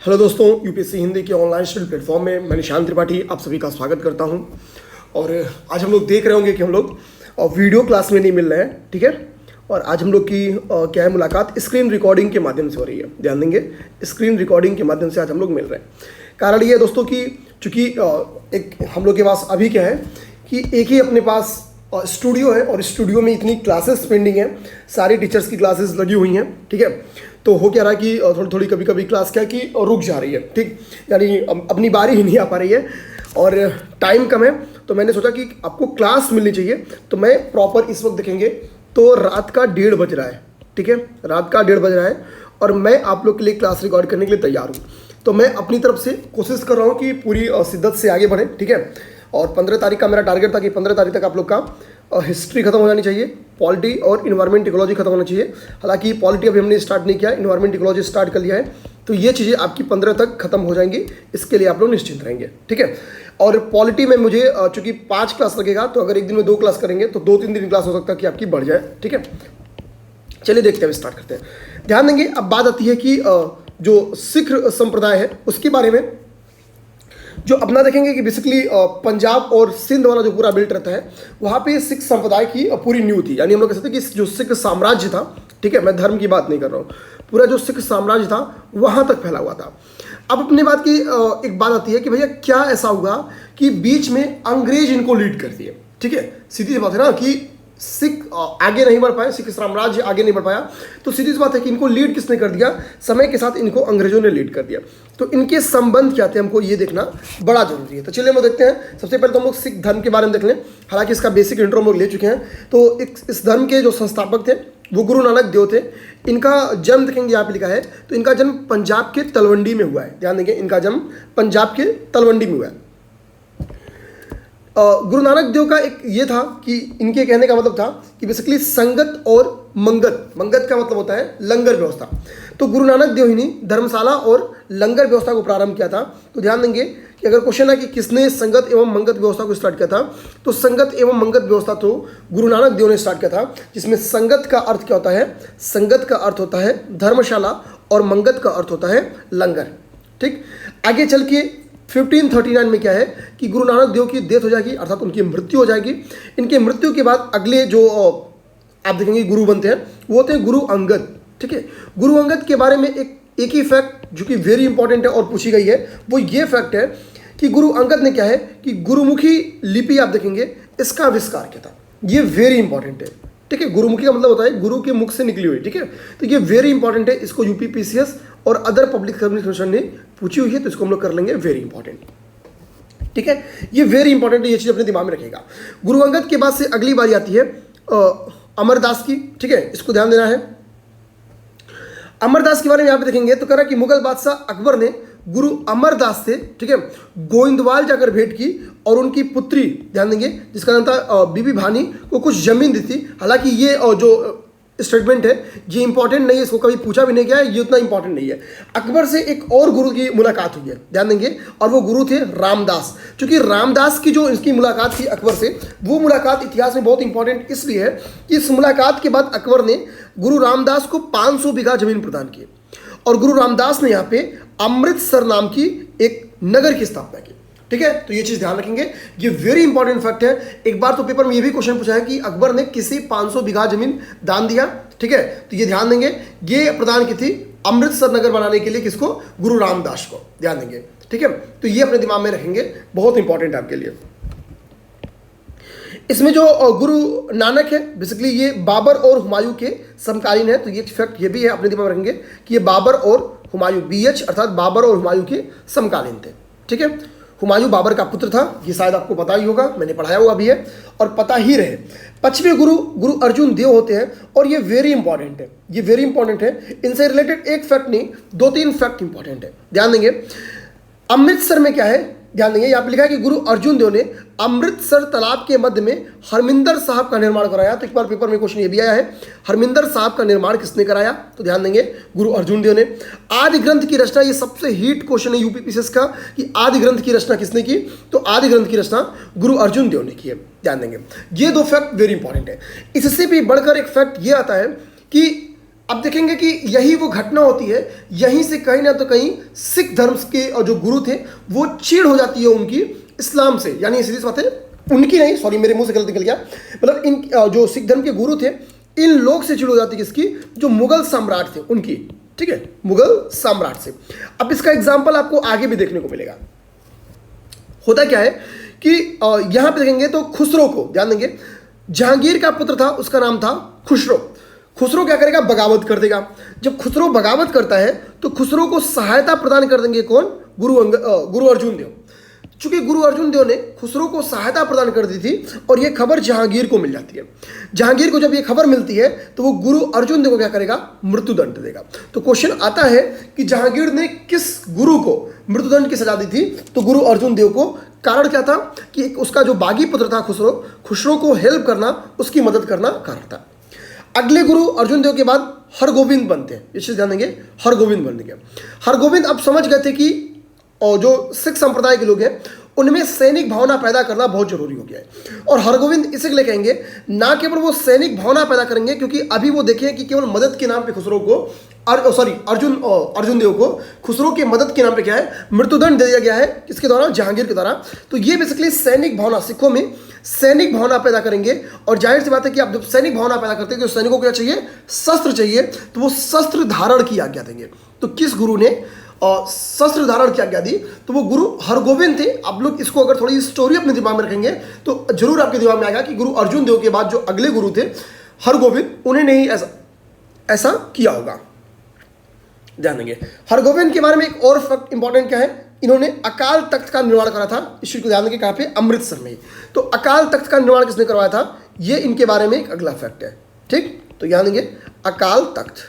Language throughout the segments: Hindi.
हेलो दोस्तों, यूपीएससी हिंदी के ऑनलाइन स्टडी प्लेटफॉर्म में मैं निशांत त्रिपाठी आप सभी का स्वागत करता हूं। और आज हम लोग देख रहे होंगे कि हम लोग वीडियो क्लास में नहीं मिल रहे हैं, ठीक है। और आज हम लोग की क्या है, मुलाकात स्क्रीन रिकॉर्डिंग के माध्यम से हो रही है। ध्यान देंगे, स्क्रीन रिकॉर्डिंग के माध्यम से आज हम लोग मिल रहे हैं। कारण ये है दोस्तों कि चूँकि एक हम लोग के पास अभी क्या है कि एक ही अपने पास स्टूडियो है और स्टूडियो में इतनी क्लासेस पेंडिंग है, सारी टीचर्स की क्लासेस लगी हुई हैं, ठीक है। तो हो क्या रहा है कि थोड़ी थोड़ी कभी कभी क्लास क्या है कि रुक जा रही है, ठीक, यानी अपनी बारी ही नहीं आ पा रही है और टाइम कम है। तो मैंने सोचा कि आपको क्लास मिलनी चाहिए, तो मैं प्रॉपर इस वक्त देखेंगे तो रात का 1:30 बज रहा है, ठीक है, रात का 1:30 बज रहा है और मैं आप लोग के लिए क्लास रिकॉर्ड करने के लिए तैयार हूँ। तो मैं अपनी तरफ से कोशिश कर रहा हूँ कि पूरी शिद्दत से आगे बढ़ें, ठीक है। और 15 तारीख का मेरा टारगेट था कि 15 तारीख तक आप लोग का हिस्ट्री खत्म हो जानी चाहिए, पॉलिटी और इन्वायरमेंट इकोलॉजी खत्म होना चाहिए। हालांकि पॉलिटी अभी हमने स्टार्ट नहीं किया, इन्वायरमेंट इकोलॉजी स्टार्ट कर लिया है। तो ये चीज़ें आपकी 15 तक खत्म हो जाएंगी, इसके लिए आप लोग निश्चिंत रहेंगे, ठीक है। और पॉलिटी में मुझे चूंकि 5 क्लास लगेगा, तो अगर एक दिन में 2 क्लास करेंगे तो 2-3 दिन क्लास हो सकता है कि आपकी बढ़ जाए, ठीक है। चलिए देखते हैं, स्टार्ट करते हैं। ध्यान देंगे, अब बात आती है कि जो सिख संप्रदाय है उसके बारे में जो अपना देखेंगे कि बेसिकली पंजाब और सिंध वाला जो पूरा बेल्ट रहता है, वहाँ पे सिख संप्रदाय की पूरी न्यू थी। यानी हम लोग कह सकते हैं कि जो सिख साम्राज्य था, ठीक है, मैं धर्म की बात नहीं कर रहा हूँ, पूरा जो सिख साम्राज्य था वहाँ तक फैला हुआ था। अब अपने बात की एक बात आती है कि भैया क्या ऐसा हुआ कि बीच में अंग्रेज इनको लीड कर दिए, ठीक है। सीधी सी बात है ना कि सिख आगे नहीं बढ़ पाए, सिख साम्राज्य आगे नहीं बढ़ पाया, तो सीधी सी बात है कि इनको लीड किसने कर दिया, समय के साथ इनको अंग्रेजों ने लीड कर दिया। तो इनके संबंध क्या थे, हमको ये देखना बड़ा जरूरी है। तो चलिए हम देखते हैं। सबसे पहले तो हम लोग सिख धर्म के बारे में देख लें। हालांकि इसका बेसिक इंट्रो हम लोग ले चुके हैं। तो इस धर्म के जो संस्थापक थे वो गुरु नानक देव थे। इनका जन्म देखेंगे यहाँ पे लिखा है, तो इनका जन्म पंजाब के तलवंडी में हुआ है। ध्यान देंगे, इनका जन्म पंजाब के तलवंडी में हुआ है। गुरु नानक देव का एक ये था कि इनके कहने का मतलब था कि बेसिकली संगत और मंगत, मंगत का मतलब होता है लंगर व्यवस्था। तो गुरु नानक देव ही ने धर्मशाला और लंगर व्यवस्था को प्रारंभ किया था। तो ध्यान देंगे कि अगर क्वेश्चन है कि किसने संगत एवं मंगत व्यवस्था को स्टार्ट किया था, तो संगत एवं मंगत व्यवस्था तो गुरु नानक देव ने स्टार्ट किया था। जिसमें संगत का अर्थ क्या होता है, संगत का अर्थ होता है धर्मशाला और मंगत का अर्थ होता है लंगर, ठीक। आगे चल के 1539 में क्या है कि गुरु नानक देव की डेथ हो जाएगी, अर्थात उनकी मृत्यु हो जाएगी। इनके मृत्यु के बाद अगले जो आप देखेंगे गुरु बनते हैं वो होते हैं गुरु अंगद, ठीक है। गुरु अंगद के बारे में एक ही फैक्ट जो कि वेरी इंपॉर्टेंट है और पूछी गई है, वो ये फैक्ट है कि गुरु अंगद ने क्या है कि गुरुमुखी लिपि आप देखेंगे इसका आविष्कार किया था। ये वेरी इंपॉर्टेंट है, ठीक है। गुरुमुखी का मतलब होता है गुरु के मुख से निकली हुई, ठीक है। तो ये वेरी इंपॉर्टेंट है, इसको यूपीपीसीएस और अदर पब्लिक सर्विस कमीशन ने पूछी हुई है, तो इसको हम लोग कर लेंगे वेरी इंपॉर्टेंट, ठीक है। ये वेरी इंपॉर्टेंट है, ये चीज़ अपने दिमाग में रखेगा। गुरु अंगद के बाद से अगली बारी आती है अमरदास की, ठीक है, इसको ध्यान देना है। अमरदास के बारे में यहाँ पे देखेंगे तो कह रहा कि मुगल बादशाह अकबर ने गुरु अमरदास से, ठीक है, गोविंदवाल जाकर भेंट की और उनकी पुत्री, ध्यान देंगे, जिसका नाम था बीबी भानी, को कुछ जमीन दी थी। हालांकि ये जो स्टेटमेंट है ये इंपॉर्टेंट नहीं है, इसको कभी पूछा भी नहीं गया है, ये उतना इंपॉर्टेंट नहीं है। अकबर से एक और गुरु की मुलाकात हुई है, ध्यान देंगे, और वो गुरु थे रामदास। क्योंकि रामदास की जो इसकी मुलाकात थी अकबर से, वो मुलाकात इतिहास में बहुत इंपॉर्टेंट इसलिए है कि इस मुलाकात के बाद अकबर ने गुरु रामदास को 500 बीघा जमीन प्रदान की और गुरु रामदास ने यहाँ पे अमृतसर नाम की एक नगर की स्थापना की, ठीक है। तो ये चीज ध्यान रखेंगे, ये वेरी इंपॉर्टेंट फैक्ट है। एक बार तो पेपर में ये भी क्वेश्चन पूछा है कि अकबर ने किसी 500 बीघा जमीन दान दिया, ठीक है। तो ये ध्यान देंगे, ये प्रदान की थी अमृतसर नगर बनाने के लिए, किसको, गुरु रामदास को, ध्यान देंगे, ठीक है। तो ये अपने दिमाग में रखेंगे, बहुत इंपॉर्टेंट है आपके लिए। इसमें जो गुरु नानक है बेसिकली ये बाबर और हुमायूं के समकालीन है। तो ये फैक्ट ये भी है, अपने दिमाग में रखेंगे कि ये बाबर और हुमायूं, BH अर्थात बाबर और हुमायूं के समकालीन थे, ठीक है। हुमायूं बाबर का पुत्र था, ये शायद आपको पता ही होगा, मैंने पढ़ाया हुआ भी है और पता ही रहे। 5वें गुरु गुरु अर्जुन देव होते हैं और ये वेरी इंपॉर्टेंट है, ये वेरी इंपॉर्टेंट है। इनसे रिलेटेड एक फैक्ट नहीं 2-3 फैक्ट इंपॉर्टेंट है, ध्यान देंगे। अमृतसर में क्या है, ध्यान देंगे, यहाँ पे लिखा है कि गुरु अर्जुन देव ने अमृतसर तालाब के मध्य में हरमिंदर साहब का निर्माण कराया। तो एक बार पेपर में क्वेश्चन ये भी आया है, हरमिंदर साहब का निर्माण किसने कराया, तो ध्यान देंगे गुरु अर्जुन देव ने। आदि ग्रंथ की रचना, ये सबसे हीट क्वेश्चन है यूपीपीसीएस का कि आदि ग्रंथ की रचना किसने की, तो आदि ग्रंथ की रचना गुरु अर्जुन देव ने की है, ध्यान देंगे। ये 2 फैक्ट वेरी इंपॉर्टेंट है। इससे भी बढ़कर एक फैक्ट ये आता है कि अब देखेंगे कि यही वो घटना होती है, यहीं से कहीं ना तो कहीं सिख धर्म के जो गुरु थे वो चीड़ हो जाती है उनकी इस्लाम से, यानी सीधी सी बात है उनकी नहीं, सॉरी मेरे मुंह से गलत निकल गया, मतलब इन जो सिख धर्म के गुरु थे इन लोग से चिड़ हो जाती है, किसकी, जो मुगल सम्राट थे उनकी, ठीक है, मुगल सम्राट से। अब इसका एग्जाम्पल आपको आगे भी देखने को मिलेगा। होता क्या है कि यहां पे देखेंगे तो खुसरो को ध्यान देंगे, जहांगीर का पुत्र था, उसका नाम था खुसरो। खुसरो क्या करेगा, बगावत कर देगा। जब खुसरो बगावत करता है तो खुसरो को सहायता प्रदान कर देंगे कौन, गुरु अर्जुन देव। चूंकि गुरु अर्जुन देव ने खुसरो को सहायता प्रदान कर दी थी और यह खबर जहांगीर को मिल जाती है। जहांगीर को जब यह खबर मिलती है तो वो गुरु अर्जुन देव को क्या करेगा, मृत्युदंड देगा। तो क्वेश्चन आता है कि जहांगीर ने किस गुरु को मृत्युदंड की सजा दी थी, तो गुरु अर्जुन देव को। कारण क्या था कि उसका जो बागी पुत्र था खुसरो को हेल्प करना, उसकी मदद करना कारण था। अगले गुरु अर्जुन देव के बाद हरगोविंद बनते हैं, इस चीज ध्यान देंगे, हरगोविंद बन गए। हरगोविंद अब समझ गए थे कि और जो सिख संप्रदाय के लोग हैं उनमें सैनिक भावना पैदा करना बहुत जरूरी हो गया है। और हरगोविंद इसीलिए कहेंगे, ना केवल वो सैनिक भावना पैदा करेंगे, क्योंकि अभी वो देखें कि केवल मदद के नाम पे खुसरो को अर्जुन देव को खुसरो की मदद के नाम पे क्या है, मृत्युदंड दे दिया गया है, किसके द्वारा, जहांगीर के द्वारा। तो ये बेसिकली सैनिक भावना, सिखों में सैनिक भावना पैदा करेंगे। और जाहिर सी बात है कि आप जब सैनिक भावना पैदा करते हैं तो सैनिकों को क्या चाहिए, शस्त्र चाहिए, तो वो शस्त्र धारण की आज्ञा देंगे। तो किस गुरु ने और शस्त्र धारण की आज्ञा दी, तो वो गुरु हरगोविंद थे। आप लोग इसको अगर थोड़ी स्टोरी अपने दिमाग में रखेंगे तो जरूर आपके दिमाग में आएगा कि गुरु अर्जुन देव के बाद जो अगले गुरु थे हरगोविंद, उन्होंने ही ऐसा किया होगा। ध्यान देंगे। हरगोविंद के बारे में एक और फैक्ट इंपॉर्टेंट क्या है, इन्होंने अकाल तख्त का निर्माण करा था। इस चीज को ध्यान देंगे, कहाँ पे, अमृतसर में। तो अकाल तख्त का निर्माण किसने करवाया था, ये इनके बारे में एक अगला फैक्ट है। ठीक, तो ध्यान देंगे, अकाल तख्त।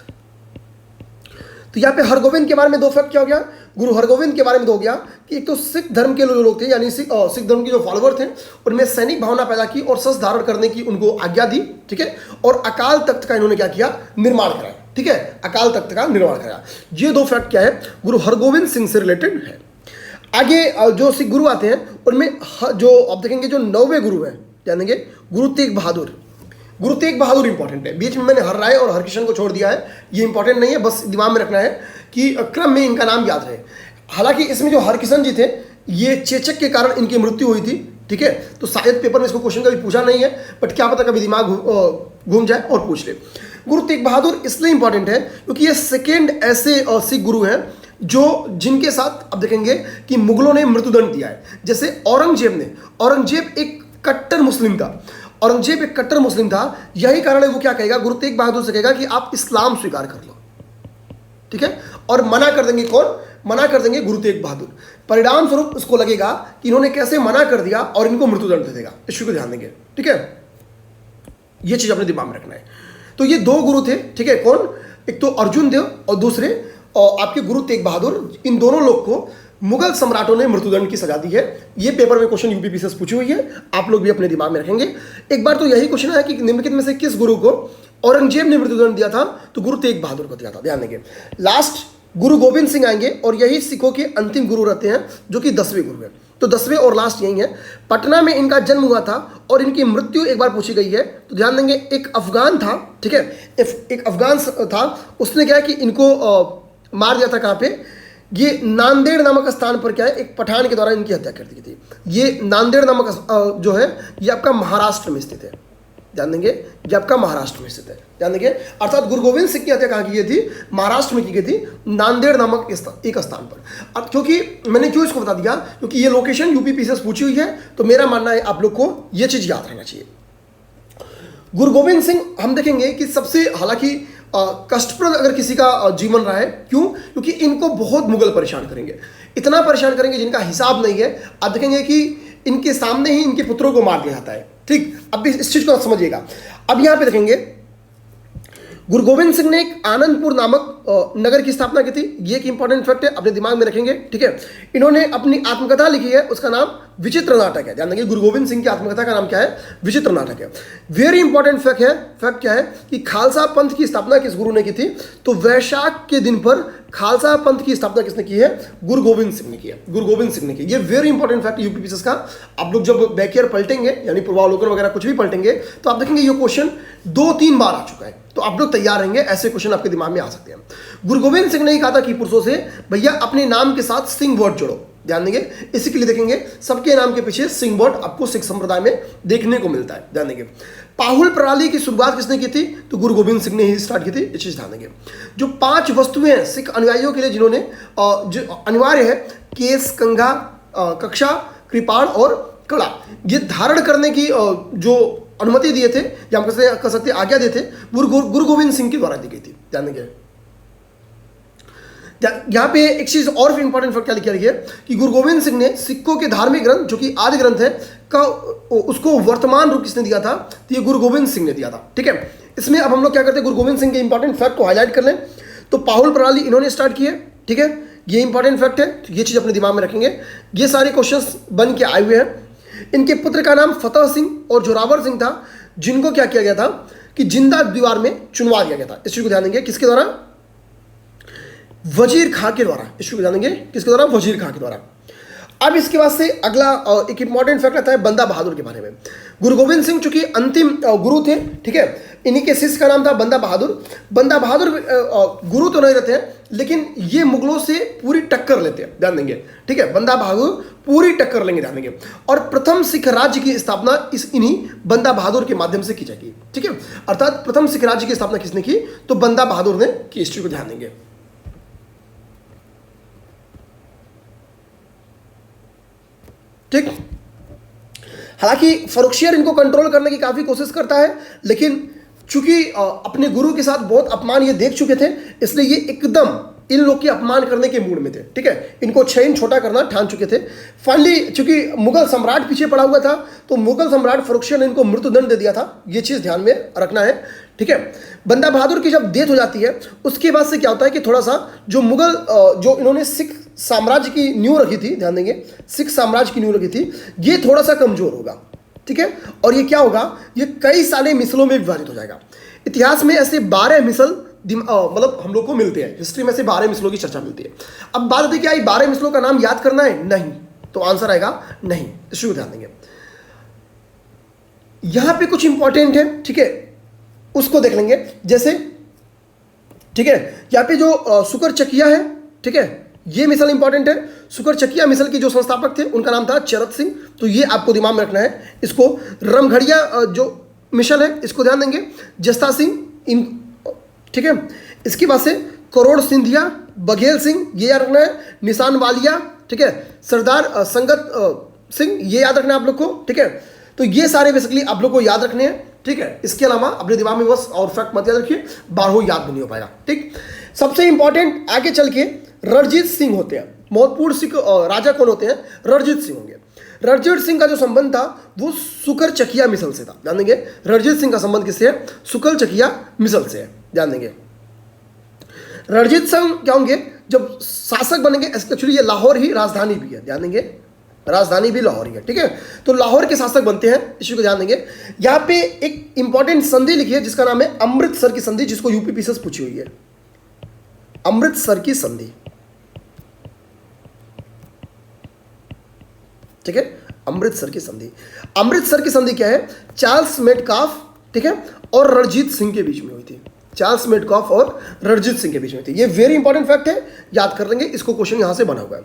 तो यहाँ पे हरगोविंद के बारे में दो फैक्ट क्या हो गया, गुरु हरगोविंद के बारे में दो हो गया कि एक तो सिख धर्म के लोग थे, यानी सिख धर्म के जो फॉलोवर थे उनमें सैनिक भावना पैदा की और शस्त्र धारण करने की उनको आज्ञा दी। ठीक है, और अकाल तख्त का इन्होंने क्या किया, निर्माण कराया। ठीक है, अकाल तख्त का निर्माण कराया। ये दो फैक्ट क्या है, गुरु हरगोविंद सिंह से रिलेटेड है। आगे जो सिख गुरु आते हैं उनमें जो आप देखेंगे जो 9वें गुरु हैं, जानेंगे गुरु तेग बहादुर। गुरु तेग बहादुर इंपॉर्टेंट है, बीच में मैंने हर राय और हरकिशन को छोड़ दिया है, ये इंपॉर्टेंट नहीं है, बस दिमाग में रखना है कि क्रम में इनका नाम याद रहे। हालांकि इसमें जो हरकिशन जी थे ये चेचक के कारण इनकी मृत्यु हुई थी। ठीक है, तो शायद पेपर में इसको क्वेश्चन कभी पूछा नहीं है, बट क्या पता कभी दिमाग घूम जाए और पूछ ले। गुरु तेग बहादुर इसलिए इंपॉर्टेंट है क्योंकि ये सेकेंड ऐसे सिख गुरु हैं जिनके साथ अब देखेंगे कि मुगलों ने मृत्युदंड दिया है। जैसे औरंगजेब एक कट्टर मुस्लिम था, औरंगजेब एक कट्टर मुस्लिम था, यही कारण है वो क्या कहेगा, गुरु तेग बहादुर से कहेगा कि आप इस्लाम स्वीकार कर लो। ठीक है, और मना कर देंगे कौन, मना कर देंगे गुरु तेग बहादुर। परिणाम स्वरूप उसको लगेगा कि इन्होंने कैसे मना कर दिया और इनको मृत्युदंड दे देगा। इस को ध्यान देंगे। ठीक है, ये चीज अपने दिमाग में रखना है। तो ये दो गुरु थे। ठीक है, कौन, एक तो अर्जुन देव और दूसरे आपके गुरु तेग बहादुर। इन दोनों लोग को मुगल सम्राटों ने मृत्युदंड की सजा दी है। ये पेपर में क्वेश्चन यूपीपीसी से पूछी हुई है, आप लोग भी अपने दिमाग में रखेंगे। एक बार तो यही क्वेश्चन है कि निम्नलिखित में से किस गुरु को औरंगजेब ने मृत्युदंड दिया था, तो गुरु तेग बहादुर को दिया था। ध्यान देंगे। लास्ट गुरु गोविंद सिंह आएंगे और यही सिखों के अंतिम गुरु रहते हैं, जो कि 10वें गुरु हैं। तो 10वें और लास्ट यही है। पटना में इनका जन्म हुआ था और इनकी मृत्यु एक बार पूछी गई है, तो ध्यान देंगे। एक अफगान था, ठीक है, एक अफगान था, उसने क्या है कि इनको मार दिया था। कहाँ पे, ये नांदेड़ नामक स्थान पर क्या है, एक पठान के द्वारा इनकी हत्या कर दी थी। ये नांदेड़ नामक जो है ये आपका महाराष्ट्र में स्थित है। ध्यान देंगे, ये आपका महाराष्ट्र में स्थित है। ध्यान देंगे, अर्थात गुरु गोविंद सिंह की हत्या कहाँ की गई थी, महाराष्ट्र में की गई थी, नांदेड़ नामक एक स्थान पर। अब क्योंकि मैंने क्यों इसको बता दिया, क्योंकि ये लोकेशन यूपीपीसी से पूछी हुई है, तो मेरा मानना है आप लोग को ये चीज याद रहना चाहिए। गुरु गोविंद सिंह हम देखेंगे कि सबसे, हालांकि कष्टप्रद अगर किसी का जीवन रहा है, क्यों, क्योंकि इनको बहुत मुगल परेशान करेंगे, इतना परेशान करेंगे जिनका हिसाब नहीं है। आप देखेंगे कि इनके सामने ही इनके पुत्रों को मार दिया जाता है। ठीक, अब इस चीज को समझिएगा। अब यहां पे देखेंगे गुरु गोविंद सिंह ने एक आनंदपुर नामक नगर की स्थापना की थी। ये एक इंपॉर्टेंट फैक्ट है, अपने दिमाग में रखेंगे। ठीक है, इन्होंने अपनी आत्मकथा लिखी है, उसका नाम विचित्र नाटक है। ध्यान देंगे, गुरु गोविंद सिंह की आत्मकथा का नाम क्या है? विचित्र नाटक है। वेरी इंपॉर्टेंट फैक्ट क्या है कि खालसा पंथ की स्थापना किस गुरु ने की थी? तो वैशाख के दिन पर खालसा पंथ की स्थापना किसने की है? गुरु गोविंद सिंह ने की है। गुरु गोविंद सिंह ने की। ये वेरी इंपॉर्टेंट फैक्ट यूपीपीएससी का। आप लोग जब बैकईयर पलटेंगे यानी पूर्वावलोकन वगैरह कुछ भी पलटेंगे तो आप देखेंगे ये क्वेश्चन 2-3 बार आ चुका है, तो आप लोग तैयार रहेंगे, ऐसे क्वेश्चन आपके दिमाग में आ सकते हैं। गुरु गोविंद सिंह ने कहा था कि पुरुषों से भैया अपने नाम के साथ सिंह वर्ड जोड़ो। ध्यान देंगे, इसी के लिए देखेंगे सबके नाम के पीछे सिंह वर्ड आपको सिख संप्रदाय में देखने को मिलता है। ध्यान देंगे, पाहुल प्रणाली की शुरुआत किसने की थी? तो गुरु गोविंद सिंह ने ही स्टार्ट की थी। इस चीज ध्यान देंगे। जो 5 वस्तुएं हैं सिख अनुयायियों के लिए जिन्होंने जो अनिवार्य है, केस, कंघा, कक्षा, कृपाण और कड़ा, ये धारण करने की जो अनुमति दिए थे या हम कह सकते आज्ञा दिए थे, गुरु गोविंद सिंह के द्वारा दी गई थी। ध्यान देंगे, यहां पे एक चीज और इंपॉर्टेंट फैक्ट क्या लिखा है कि गुरु गोविंद सिंह ने सिखों के धार्मिक ग्रंथ जो कि आदि ग्रंथ है का उसको वर्तमान रूप किसने दिया था? तो ये गुरु गोविंद सिंह ने दिया था। ठीक है, इसमें अब हम लोग क्या करते हैं, गुरु गोविंद सिंह के इंपॉर्टेंट फैक्ट को हाईलाइट कर लें। तो पाहुल प्रणाली इन्होंने स्टार्ट की है। ठीक है, ये इंपॉर्टेंट फैक्ट है, तो ये चीज अपने दिमाग में रखेंगे। ये सारे क्वेश्चंस बन के आए हुए हैं। इनके पुत्र का नाम फतेह सिंह और जोरावर सिंह था, जिनको क्या किया गया था कि जिंदा दीवार में चुनवा दिया गया था। इस चीज को ध्यान देंगे, किसके द्वारा? वजीर खां के द्वारा। इस चीज को ध्यान देंगे, किसके द्वारा? वजीर खां के द्वारा। अब इसके बाद से अगला एक इंपॉर्टेंट फैक्ट आता है बंदा बहादुर के बारे में। गुरु गोविंद सिंह चूंकि अंतिम गुरु थे, ठीक है, इन्हीं के शिष्य का नाम था बंदा बहादुर। बंदा बहादुर गुरु तो नहीं रहते हैं, लेकिन ये मुगलों से पूरी टक्कर लेते हैं। ध्यान देंगे, ठीक है, बंदा बहादुर पूरी टक्कर लेंगे। ध्यान देंगे, और प्रथम सिख राज्य की स्थापना इन्हीं बंदा बहादुर के माध्यम से की जाएगी। ठीक है, अर्थात प्रथम सिख राज्य की स्थापना किसने की? तो बंदा बहादुर ने की। इस चीज को ध्यान देंगे। ठीक, हालांकि फरुखशियर इनको कंट्रोल करने की काफी कोशिश करता है, लेकिन चूंकि अपने गुरु के साथ बहुत अपमान ये देख चुके थे, इसलिए ये एकदम इन लोग के अपमान करने के मूड में थे। ठीक है, इनको छह छोटा करना ठान चुके थे। फाइनली चूंकि मुगल सम्राट पीछे पड़ा हुआ था, तो मुगल सम्राट फरुखशियर ने इनको मृत्युदंड दे दिया था। ये चीज ध्यान में रखना है। ठीक है, बंदा बहादुर की जब डेथ हो जाती है, उसके बाद से क्या होता है कि थोड़ा सा जो मुगल जो इन्होंने सिख साम्राज्य की नींव रखी थी, ध्यान देंगे, सिख साम्राज्य की नींव रखी थी, ये थोड़ा सा कमजोर होगा। ठीक है, और ये क्या होगा, ये कई सारे मिसलों में विभाजित हो जाएगा। इतिहास में ऐसे 12 मिसल मतलब हम लोग को मिलते हैं, हिस्ट्री में से 12 मिसलों की चर्चा मिलती है। अब बात होती है क्या 12 मिसलों का नाम याद करना है? नहीं, तो आंसर आएगा नहीं। इसको ध्यान देंगे। यहां पे कुछ इंपॉर्टेंट है, ठीक है, उसको देख लेंगे। जैसे ठीक है, यहां पे जो सुकर चकिया है, ठीक है, ये मिसल इंपॉर्टेंट है। सुकर चकिया मिसल के जो संस्थापक थे उनका नाम था चरत सिंह, तो ये आपको दिमाग में रखना है। इसको रमघड़िया जो मिशन है इसको ध्यान देंगे, जस्ता सिंह इन, ठीक है, इसके बाद से करोड़ सिंधिया, बघेल सिंह, ये याद रखना है। निशान वालिया, ठीक है, सरदार संगत सिंह, ये याद रखना है आप लोग को। ठीक है, तो ये सारे बेसिकली आप लोग को याद रखने हैं। ठीक है, इसके अलावा अपने दिमाग में बस और फैक्ट मत याद रखिए, 12 याद भी नहीं हो पाएगा। ठीक, सबसे इंपॉर्टेंट आगे चल के रणजीत सिंह होते हैं। महत्वपूर्ण सिख राजा कौन होते हैं? रणजीत सिंह होंगे। रणजीत सिंह का जो संबंध था वो सुकर चकिया मिसल से था। ध्यान देंगे, रणजीत सिंह का संबंध किससे है? सुकर चकिया मिसल से है। ध्यान देंगे, रणजीत सिंह क्या होंगे जब शासक बनेंगे? एक्चुअली ये लाहौर ही राजधानी भी है। ध्यान देंगे, राजधानी भी लाहौर ही है। ठीक है, तो लाहौर के शासक बनते हैं, इसी को ध्यान देंगे। यहाँ पे एक इंपॉर्टेंट संधि लिखी है जिसका नाम है अमृतसर की संधि, जिसको यूपीपीएससी पूछी हुई है। अमृतसर की संधि, ठीक है, अमृतसर की संधि। अमृतसर की संधि क्या है? चार्ल्स मेटकाफ, ठीक है, और रणजीत सिंह के बीच में हुई थी। चार्ल्स मेटकाफ और रणजीत सिंह के बीच में थी। ये वेरी इंपॉर्टेंट फैक्ट है, याद कर लेंगे, इसको क्वेश्चन यहां से बना हुआ है।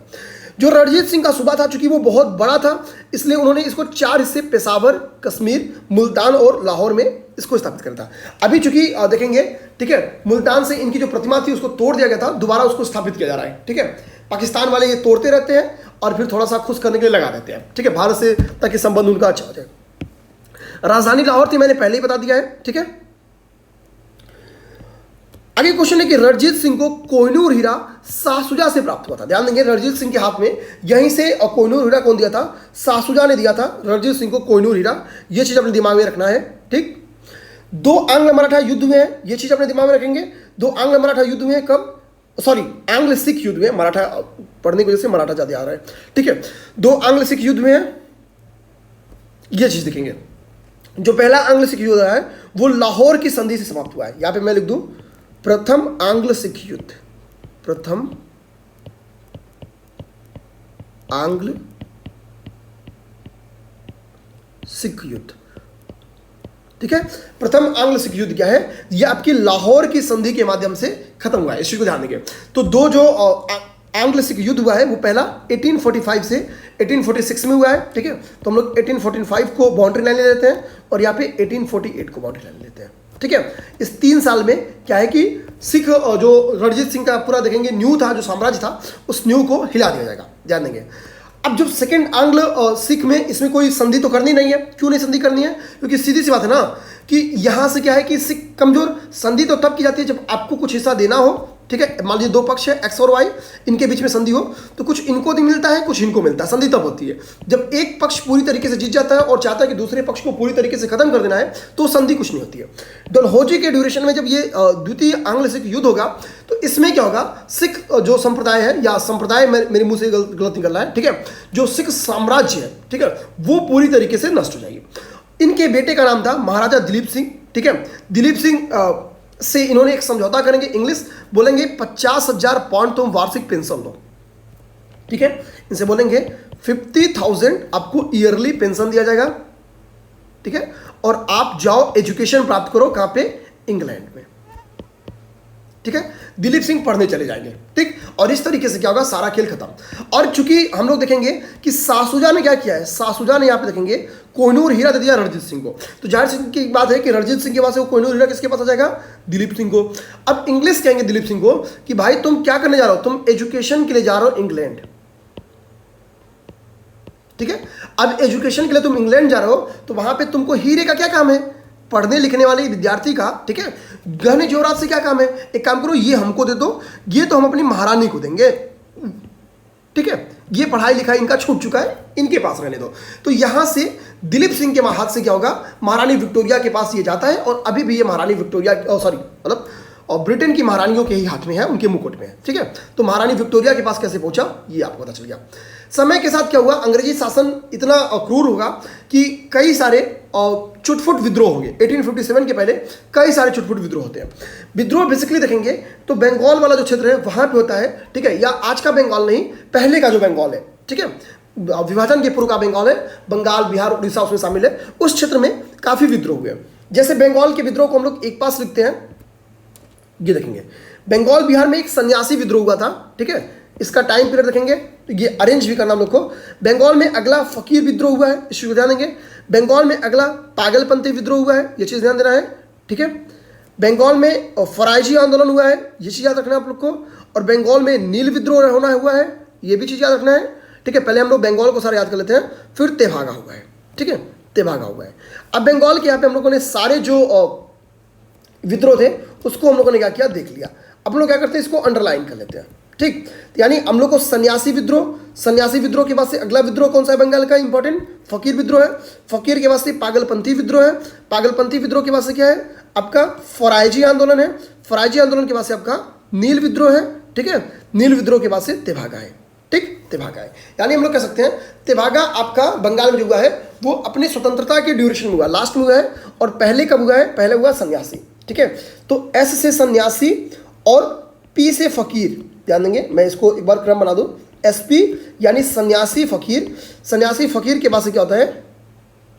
जो रणजीत सिंह का सूबा था, चूंकि वो बहुत बड़ा था, इसलिए उन्होंने इसको 4 हिस्से पेशावर, कश्मीर, मुल्तान और लाहौर में इसको स्थापित करा था। अभी चूंकि देखेंगे, ठीक है, मुल्तान से इनकी जो प्रतिमा थी उसको तोड़ दिया गया था, दोबारा उसको स्थापित किया जा रहा है। ठीक है, पाकिस्तान वाले ये तोड़ते रहते हैं और फिर थोड़ा सा खुश करने के लिए लगा देते हैं। ठीक है, भारत से ताकि संबंध उनका अच्छा हो जाए। राजधानी लाहौर थी, मैंने पहले ही बता दिया है। ठीक है, आगे क्वेश्चन है कि रणजीत सिंह को कोहिनूर हीरा शाहसुजा से प्राप्त हुआ था। ध्यान देंगे, रणजीत सिंह के हाथ में यहीं से कोहिनूर हीरा कौन दिया था? शाहसुजा ने दिया था रणजीत सिंह को कोहिनूर हीरा। ये चीज अपने दिमाग में रखना है। ठीक, 2 आंग्ल मराठा युद्ध हुए हैं, ये चीज अपने दिमाग में रखेंगे। 2 आंग्ल मराठा युद्ध हुए हैं कब? सॉरी, आंग्ल सिख युद्ध हुए, मराठा पढ़ने की वजह से मराठा ज़्यादा आ रहा है, ठीक है। दो आंग्ल सिख युद्ध में है, ये चीज़ देखेंगे। जो पहला आंग्ल सिख युद्ध है वो लाहौर की संधि से समाप्त हुआ है। यहां पे मैं लिख दूं प्रथम आंग्ल सिख युद्ध, प्रथम आंग्ल सिख युद्ध, ठीक है। प्रथम आंग्ल सिख युद्ध क्या है, ये आपकी लाहौर की संधि के माध्यम से खत्म हुआ है, इस चीज को ध्यान देंगे। तो दो जो आंग्ल सिख युद्ध हुआ है वो पहला 1845 से 1846 में हुआ है, ठीक है। तो हम लोग 1845 को बाउंड्री लाइन ले लेते हैं और यहाँ पे 1848 को बाउंड्री लाइन लेते हैं, ठीक है। इस 3 साल में क्या है कि सिख जो रणजीत सिंह का पूरा देखेंगे न्यू था, जो साम्राज्य था, उस न्यू को हिला दिया जाएगा, ध्यान देंगे। अब जब सेकंड आंग्ल सिख में इसमें कोई संधि तो करनी नहीं है। क्यों नहीं संधि करनी है, क्योंकि सीधी सी बात है ना कि यहां से क्या है कि सिख कमजोर, संधि तो तब की जाती है जब आपको कुछ हिस्सा देना हो, ठीक है। मान लीजिए 2 पक्ष है एक्स और वाई, इनके बीच में संधि हो, तो कुछ इनको नहीं मिलता है, कुछ इनको मिलता है। संधि तब होती है जब एक पक्ष पूरी तरीके से जीत जाता है और चाहता है कि दूसरे पक्ष को पूरी तरीके से खत्म कर देना है, तो संधि कुछ नहीं होती है। डलहौजी के ड्यूरेशन में जब ये द्वितीय आंग्ल सिख युद्ध होगा तो इसमें क्या होगा, सिख जो संप्रदाय है, या संप्रदाय मेरे मुंह से गलत निकल रहा है, ठीक है, जो सिख साम्राज्य है, ठीक है, वो पूरी तरीके से नष्ट हो जाएगी। इनके बेटे का नाम था महाराजा दिलीप सिंह, ठीक है। दिलीप सिंह से इन्होंने एक समझौता करेंगे, इंग्लिश बोलेंगे 50,000 पाउंड तुम वार्षिक पेंशन दो, ठीक है। इनसे बोलेंगे 50,000 आपको ईयरली पेंशन दिया जाएगा, ठीक है, और आप जाओ एजुकेशन प्राप्त करो, कहां पे, इंग्लैंड में, ठीक है। दिलीप सिंह पढ़ने चले जाएंगे, ठीक। और इस तरीके से क्या होगा, सारा खेल खत्म। और चूंकि हम लोग देखेंगे कि सासुजा ने क्या किया है, सासुजा ने यहां पे देखेंगे कोहिनूर हीरा दे दिया रणजीत सिंह को। तो जाहिर सी की बात है कि रणजीत सिंह के पास वो कोहिनूर हीरा किसके पास आ जाएगा, दिलीप सिंह को। अब इंग्लिश कहेंगे दिलीप सिंह को कि भाई तुम क्या करने जा रहे हो, तुम एजुकेशन के लिए जा रहे हो इंग्लैंड, ठीक है। अब एजुकेशन के लिए तुम इंग्लैंड जा रहे हो, तो वहां पे तुमको हीरे का क्या काम है, पढ़ने लिखने वाले विद्यार्थी का, ठीक है, गहने जेवरात से क्या काम है, एक काम करो ये हमको दे दो, ये तो हम अपनी महारानी को देंगे, ठीक है, ये पढ़ाई लिखाई इनका छूट चुका है, इनके पास रहने दो। तो यहां से दिलीप सिंह के हाथ से क्या होगा, महारानी विक्टोरिया के पास ये जाता है, और अभी भी ये महारानी विक्टोरिया, सॉरी मतलब और ब्रिटेन की महारानियों के ही हाथ में है, उनके मुकुट में है, ठीक है। तो महारानी विक्टोरिया के पास कैसे पहुंचा, ये आपको पता चल गया। समय के साथ क्या हुआ, अंग्रेजी शासन इतना क्रूर होगा कि कई सारे चुटफुट विद्रोह होंगे। 1857 के पहले कई सारे चुटफुट विद्रोह होते हैं। विद्रोह बेसिकली देखेंगे तो बंगाल वाला जो क्षेत्र है वहां पे होता है, ठीक है, या आज का बंगाल नहीं, पहले का जो बंगाल है, ठीक है, विभाजन के पूर्व का बंगाल है, बंगाल, बिहार, उड़ीसा उसमें शामिल है, उस क्षेत्र में काफी विद्रोह हुए। जैसे बंगाल के विद्रोह को हम लोग एक पास लिखते हैं, ये देखेंगे बंगाल बिहार में एक सन्यासी विद्रोह हुआ था, ठीक है। इसका टाइम पीरियड देखेंगे तो ये अरेंज भी करना हम लोग को। बंगाल में अगला फकीर विद्रोह हुआ है, इस चीज को ध्यान देंगे। बंगाल में अगला पागलपंथी विद्रोह हुआ है, ये चीज ध्यान देना है, ठीक है। बंगाल में फराइजी आंदोलन हुआ है, ये चीज याद रखना है आप लोग को। और बंगाल में नील विद्रोह होना हुआ है, ये भी चीज याद रखना है, ठीक है। पहले हम लोग बंगाल को सारा याद कर लेते हैं, फिर तेभागा हुआ है, ठीक है, तेभागा हुआ है। अब बंगाल के यहाँ पे हम लोगों ने सारे जो विद्रोह थे उसको हम लोगों ने क्या किया, देख लिया। अब हम लोग क्या करते हैं, इसको अंडरलाइन कर लेते हैं, ठीक। यानी हम लोग को सन्यासी विद्रोह के बाद से अगला विद्रोह कौन सा है बंगाल का, इंपॉर्टेंट, फकीर विद्रोह है। फकीर के बाद से पागलपंथी विद्रोह है। पागलपंथी विद्रोह के बाद से क्या है आपका, फराइजी आंदोलन है। फराइजी आंदोलन के बाद से आपका नील विद्रोह है, ठीक है। नील विद्रोह के बाद से तेभागा है, ठीक, तेभागा है। यानी हम लोग कह सकते हैं तेभागा आपका बंगाल में जो हुआ है वो अपनी स्वतंत्रता के ड्यूरेशन में हुआ, लास्ट में हुआ है। और पहले कब हुआ है, पहले हुआ सन्यासी, ठीक है। तो एस से सन्यासी और पी से फकीर, ध्यान देंगे, मैं इसको एक बार क्रम बना दूं, एसपी यानी सन्यासी फकीर। सन्यासी फकीर के बाद से क्या होता है,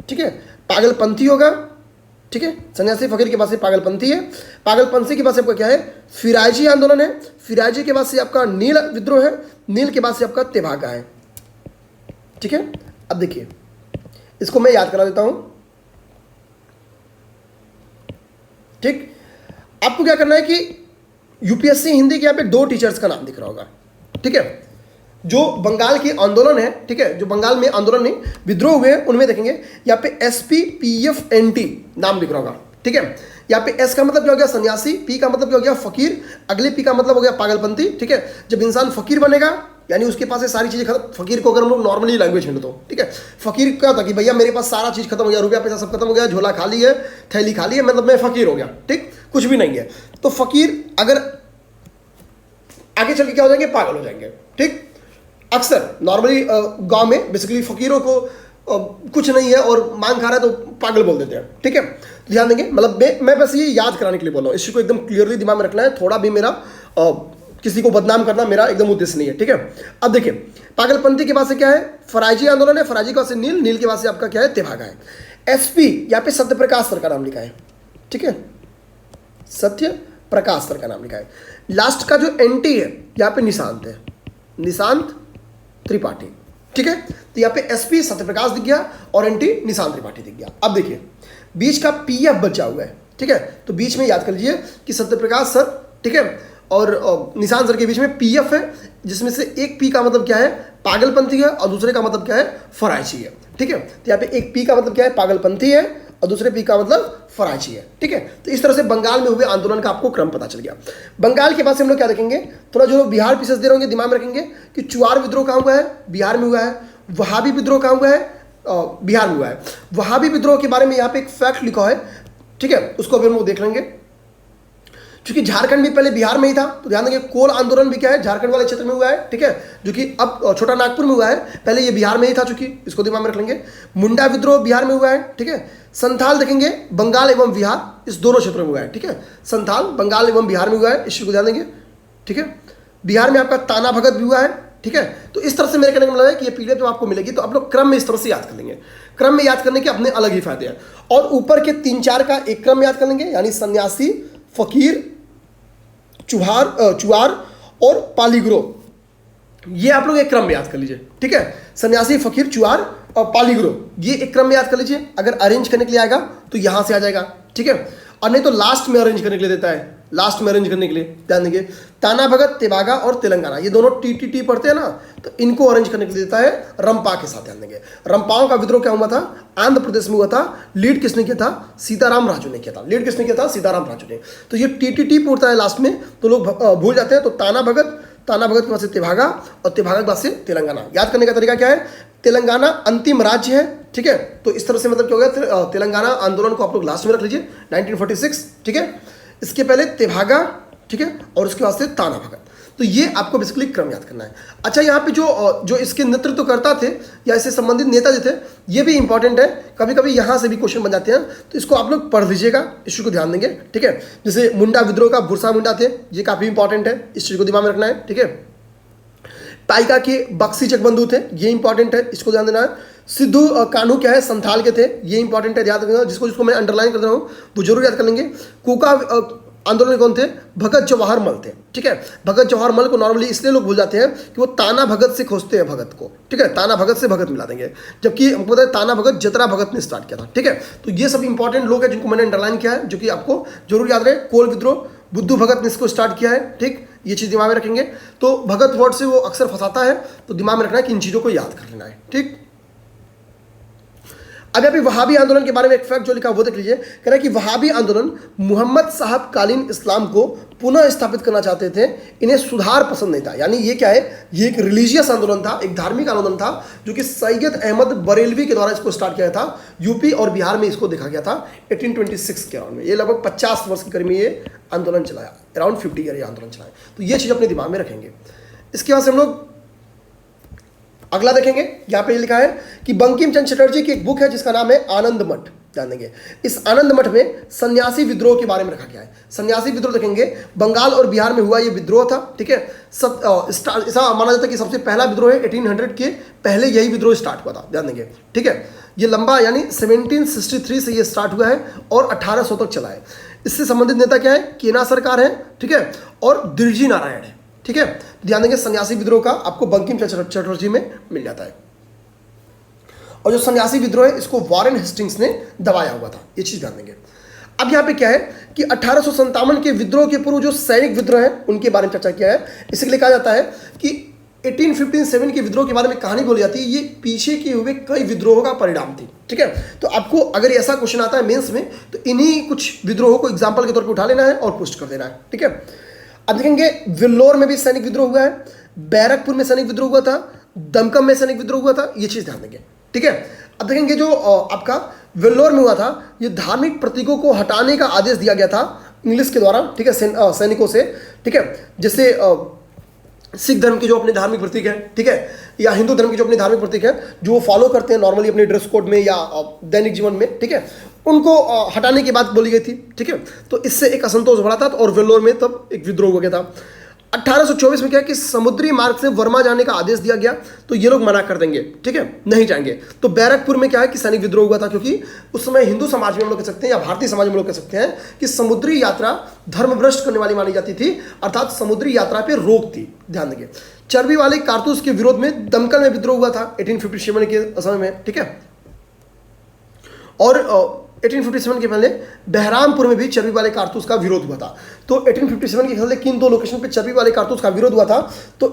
ठीक है, पागलपंथी होगा, ठीक है। सन्यासी फकीर के बाद से पागलपंथी है। पागलपंथी के बाद से आपका क्या है, फिराइजी आंदोलन है। फिराइजी के बाद से आपका नील विद्रोह है। नील के बाद से आपका तेभागा है, ठीक है। अब देखिए इसको मैं याद करा देता हूं, ठीक। आपको क्या करना है कि यूपीएससी हिंदी के यहाँ पे 2 टीचर्स का नाम दिख रहा होगा, ठीक है, जो बंगाल की आंदोलन है, ठीक है, जो बंगाल में आंदोलन नहीं विद्रोह हुए हैं उनमें देखेंगे यहाँ पे SPPFNT नाम दिख रहा होगा, ठीक है। यहाँ पे एस का मतलब क्या हो गया, सन्यासी, पी का मतलब क्या हो गया, फकीर, अगले पी का मतलब हो गया पागलपंथी, ठीक है। जब इंसान फकीर बनेगा यानी उसके पास ये सारी चीजें खत्म। फकीर को अगर हम लोग नॉर्मली लैंग्वेज में तो, ठीक है, फकीर क्या होता कि भैया मेरे पास सारा चीज खत्म हो गया, रुपया पैसा सब खत्म हो गया, झोला खाली है, थैली खाली है, मतलब मैं फकीर हो गया, ठीक, कुछ भी नहीं है। तो फकीर अगर आगे चल के क्या हो जाएंगे, पागल हो जाएंगे, ठीक। अक्सर नॉर्मली गांव में बेसिकली फकीरों को कुछ नहीं है और मांग खा रहा है तो पागल बोल देते हैं, ठीक है। तो ध्यान देंगे, मतलब मैं बस ये याद कराने के लिए बोल रहा हूँ, इस चीज़ को एकदम क्लियरली दिमाग में रखना है। थोड़ा भी मेरा किसी को बदनाम करना मेरा एकदम उद्देश्य नहीं है, ठीक है। अब देखिए, पागलपंथी के पास से क्या है, फराजी आंदोलन है, फराजी के पास से नील, नील के पास से आपका क्या है, तेभागा है। एसपी यहाँ पे सत्य प्रकाश सर का नाम लिखा है, ठीक है, सत्य प्रकाश सर का नाम लिखा है। लास्ट का जो एनटी है यहाँ पे निशांत है, निशांत त्रिपाठी, ठीक है। तो यहाँ पे एसपी सत्यप्रकाश दिख गया और एनटी निशांत त्रिपाठी दिख गया। अब देखिए बीच का पीएफ बचा हुआ है, ठीक है। तो बीच में याद कर लीजिए कि सत्यप्रकाश सर, ठीक है, और निशांत सर के बीच में पीएफ है, जिसमें से एक पी का मतलब क्या है, पागलपंथी है, और दूसरे का मतलब क्या है, फरायची है, ठीक है। तो यहाँ पे एक पी का मतलब क्या है, पागलपंथी है, और दूसरे पी का मतलब फरायची है, ठीक है। तो इस तरह से बंगाल में हुए आंदोलन का आपको क्रम पता चल गया। बंगाल के बाद से हम लोग क्या देखेंगे, थोड़ा जो बिहार पीसेस दे रहे होंगे दिमाग में रखेंगे कि चुआर विद्रोह कहाँ हुआ है, बिहार में हुआ है। वहाबी विद्रोह कहाँ हुआ है, बिहार में हुआ है। वहाबी विद्रोह के बारे में यहाँ पे एक फैक्ट लिखा है, ठीक है, उसको अभी हम लोग देख लेंगे। क्योंकि झारखंड भी पहले बिहार में ही था, तो ध्यान देंगे कोल आंदोलन भी क्या है, झारखंड वाले क्षेत्र में हुआ है, ठीक है, जो कि अब छोटा नागपुर में हुआ है, पहले ये बिहार में ही था, चूंकि इसको दिमाग में रख लेंगे। मुंडा विद्रोह बिहार में हुआ है, ठीक है। संथाल देखेंगे बंगाल एवं बिहार, इस दोनों क्षेत्रों में हुआ है, ठीक है। संथाल बंगाल एवं बिहार में हुआ है, इस चीज को ध्यान देंगे, ठीक है। बिहार में आपका ताना भगत भी हुआ है, ठीक है। तो इस तरह से मेरे कहने का मतलब है कि ये पीडीएफ जो आपको मिलेगी तो आप लोग क्रम में इस तरह से याद कर लेंगे। क्रम में याद करने के अपने अलग ही फायदे हैं। और ऊपर के 3-4 का एक क्रम याद कर लेंगे, यानी सन्यासी, फकीर, चुहार और पालीग्रो, ये आप लोग एक क्रम में याद कर लीजिए, ठीक है। सन्यासी, फकीर, चुहार और पालीग्रो, ये एक क्रम में याद कर लीजिए। अगर अरेंज करने के लिए आएगा तो यहां से आ जाएगा, ठीक है, और नहीं तो लास्ट में अरेंज करने के लिए देता है, लास्ट में अरेंज करने के लिए ध्यान देंगे। ताना भगत, तेभागा और तेलंगाना, ये दोनों टी पढ़ते हैं ना, तो इनको अरेंज करने के लिए देता है रंपा के साथ, ध्यान देंगे। रंपाओं का विद्रोह क्या हुआ था, आंध्र प्रदेश में हुआ था। लीड किसने किया था, सीताराम राजू ने किया था। लीड किसने किया था, सीताराम राजू ने। तो ये टी पढ़ता है लास्ट में, तो लोग भूल जाते हैं। तो ताना भगत के पास से तेभागा और तेभागा के पास से तेलंगाना। याद करने का तरीका क्या है, तेलंगाना अंतिम राज्य है, ठीक है। तो इस तरह से मतलब क्या हो गया, तेलंगाना आंदोलन को आप लोग लास्ट में रख लीजिए, 1946, ठीक है। इसके पहले तेभागा, ठीक है, और उसके बाद से ताना भगत। तो ये आपको बेसिकली क्रम याद करना है। अच्छा, यहाँ पे जो इसके नेतृत्व करता थे या इससे संबंधित नेता जो थे, ये भी इंपॉर्टेंट है। कभी कभी यहाँ से भी क्वेश्चन बन जाते हैं, तो इसको आप लोग पढ़ लीजिएगा, इस चीज़ को ध्यान देंगे, ठीक है। जैसे मुंडा विद्रोह का बुरसा मुंडा थे, ये काफ़ी इंपॉर्टेंट है, इस चीज़ को दिमाग में रखना है, ठीक है। पाइका के बक्सी चकबंधु थे, ये इंपॉर्टेंट है, इसको ध्यान देना है। सिद्धू कान्हू क्या है, संथाल के थे, ये इंपॉर्टेंट है, याद रखना। जिसको मैं अंडरलाइन कर रहा हूँ वो जरूर याद कर लेंगे। कूका आंदोलन कौन थे, भगत जवाहर मल थे, ठीक है। भगत जवाहर मल को नॉर्मली इसलिए लोग भूल जाते हैं कि वो ताना भगत से खोजते हैं भगत को, ठीक है, ताना भगत से भगत मिला देंगे, जबकि हमको पता है ताना भगत जतरा भगत ने स्टार्ट किया था, ठीक है। तो ये सब इंपॉर्टेंट लोग हैं जिनको मैंने अंडरलाइन किया है, जो कि आपको जरूर याद रहे। कोल विद्रोह बुद्धू भगत ने इसको स्टार्ट किया है, ठीक, ये चीज़ दिमाग में रखेंगे। तो भगत वर्ड से वो अक्सर फंसाता है, तो दिमाग में रखना है कि इन चीज़ों को याद कर लेना है, ठीक। अब अभी वहाबी आंदोलन के बारे में एक फैक्ट जो लिखा वो देख लीजिए। कह रहा है कि वहाबी आंदोलन मोहम्मद साहब कालीन इस्लाम को पुनः स्थापित करना चाहते थे, इन्हें सुधार पसंद नहीं था। यानी ये क्या है, ये एक रिलीजियस आंदोलन था, एक धार्मिक आंदोलन था, जो कि सैयद अहमद बरेलवी के द्वारा इसको स्टार्ट किया था। यूपी और बिहार में इसको देखा गया था 1826 के अराउंड में। ये लगभग 50 वर्ष के करीब में ये आंदोलन चलाया, अराउंड 50 ईयर ये आंदोलन चलाया। तो ये चीज़ अपने दिमाग में रखेंगे। इसके बाद से हम लोग अगला देखेंगे। यहाँ पे लिखा है कि बंकिम चंद्र चटर्जी की एक बुक है जिसका नाम है आनंद मठ, जान देंगे। इस आनंद मठ में सन्यासी विद्रोह के बारे में रखा गया है। सन्यासी विद्रोह देखेंगे, बंगाल और बिहार में हुआ ये विद्रोह था, ठीक है। ऐसा माना जाता है कि सबसे पहला विद्रोह है 1800 के पहले यही विद्रोह स्टार्ट हुआ था, ध्यान देंगे, ठीक है। ये लंबा यानी 1763 से ये स्टार्ट हुआ है और 1800 तक चला है। इससे संबंधित नेता क्या है, केना सरकार है, ठीक है, और दिरजी नारायण है, ठीक है। ध्यान देंगे सन्यासी विद्रोह का आपको बंकिम चंद्र चटर्जी में मिल जाता है। और जो सन्यासी विद्रोह है इसको वॉरेन हेस्टिंग्स ने दबाया हुआ था, ये चीज ध्यान देंगे। अब यहाँ पे क्या है कि 1857 के विद्रोह के पूर्व जो सैनिक विद्रोह है उनके बारे में चर्चा किया है। इसलिए कहा जाता है कि 1857 के विद्रोह के बारे में कहानी बोली जाती है, ये पीछे के हुए कई विद्रोहों का परिणाम थी, ठीक है। तो आपको अगर ऐसा क्वेश्चन आता है मेंस में, तो इन्हीं कुछ विद्रोहों को एग्जाम्पल के तौर पर उठा लेना है और पुष्ट कर देना है, ठीक है। अब देखेंगे विल्लोर में भी सैनिक विद्रोह हुआ है, बैरकपुर में सैनिक विद्रोह हुआ था, दमकम में सैनिक विद्रोह हुआ था, ये चीज ध्यान देंगे, ठीक है। अब देखेंगे जो आपका वेल्लोर में हुआ था, ये धार्मिक प्रतीकों को हटाने का आदेश दिया गया था इंग्लिश के द्वारा, ठीक है, सैनिकों से, ठीक है। जैसे सिख धर्म के जो अपने धार्मिक प्रतीक है, ठीक है, या हिंदू धर्म के जो अपने धार्मिक प्रतीक है, जो वो फॉलो करते हैं नॉर्मली अपने ड्रेस कोड में या दैनिक जीवन में, ठीक है, उनको हटाने की बात बोली गई थी, ठीक है। तो इससे एक असंतोष बढ़ा था और वेल्लोर में तब एक विद्रोह हो गया था। 1824 में क्या है कि समुद्री मार्ग से वर्मा जाने का आदेश दिया गया, तो ये लोग मना कर देंगे, ठीक है, नहीं जाएंगे। तो बैरकपुर में क्या है कि सैनिक विद्रोह हुआ था, क्योंकि उस समय हिंदू समाज में हम लोग कह सकते हैं या भारतीय समाज में लोग कह सकते हैं कि समुद्री यात्रा धर्मभ्रष्ट करने वाली मानी जाती थी, अर्थात समुद्री यात्रा पे रोक थी। ध्यान देंगे, चर्बी वाले कारतूस के विरोध में दमकल में विद्रोह हुआ था 1857 के समय में, ठीक है। और 1857 के पहले बहरामपुर में भी चर्बी वाले कारतूस का विरोध हुआ था। तो 1857 के पहले किन दो लोकेशन पे चर्बी वाले कारतूस का विरोध हुआ था? तो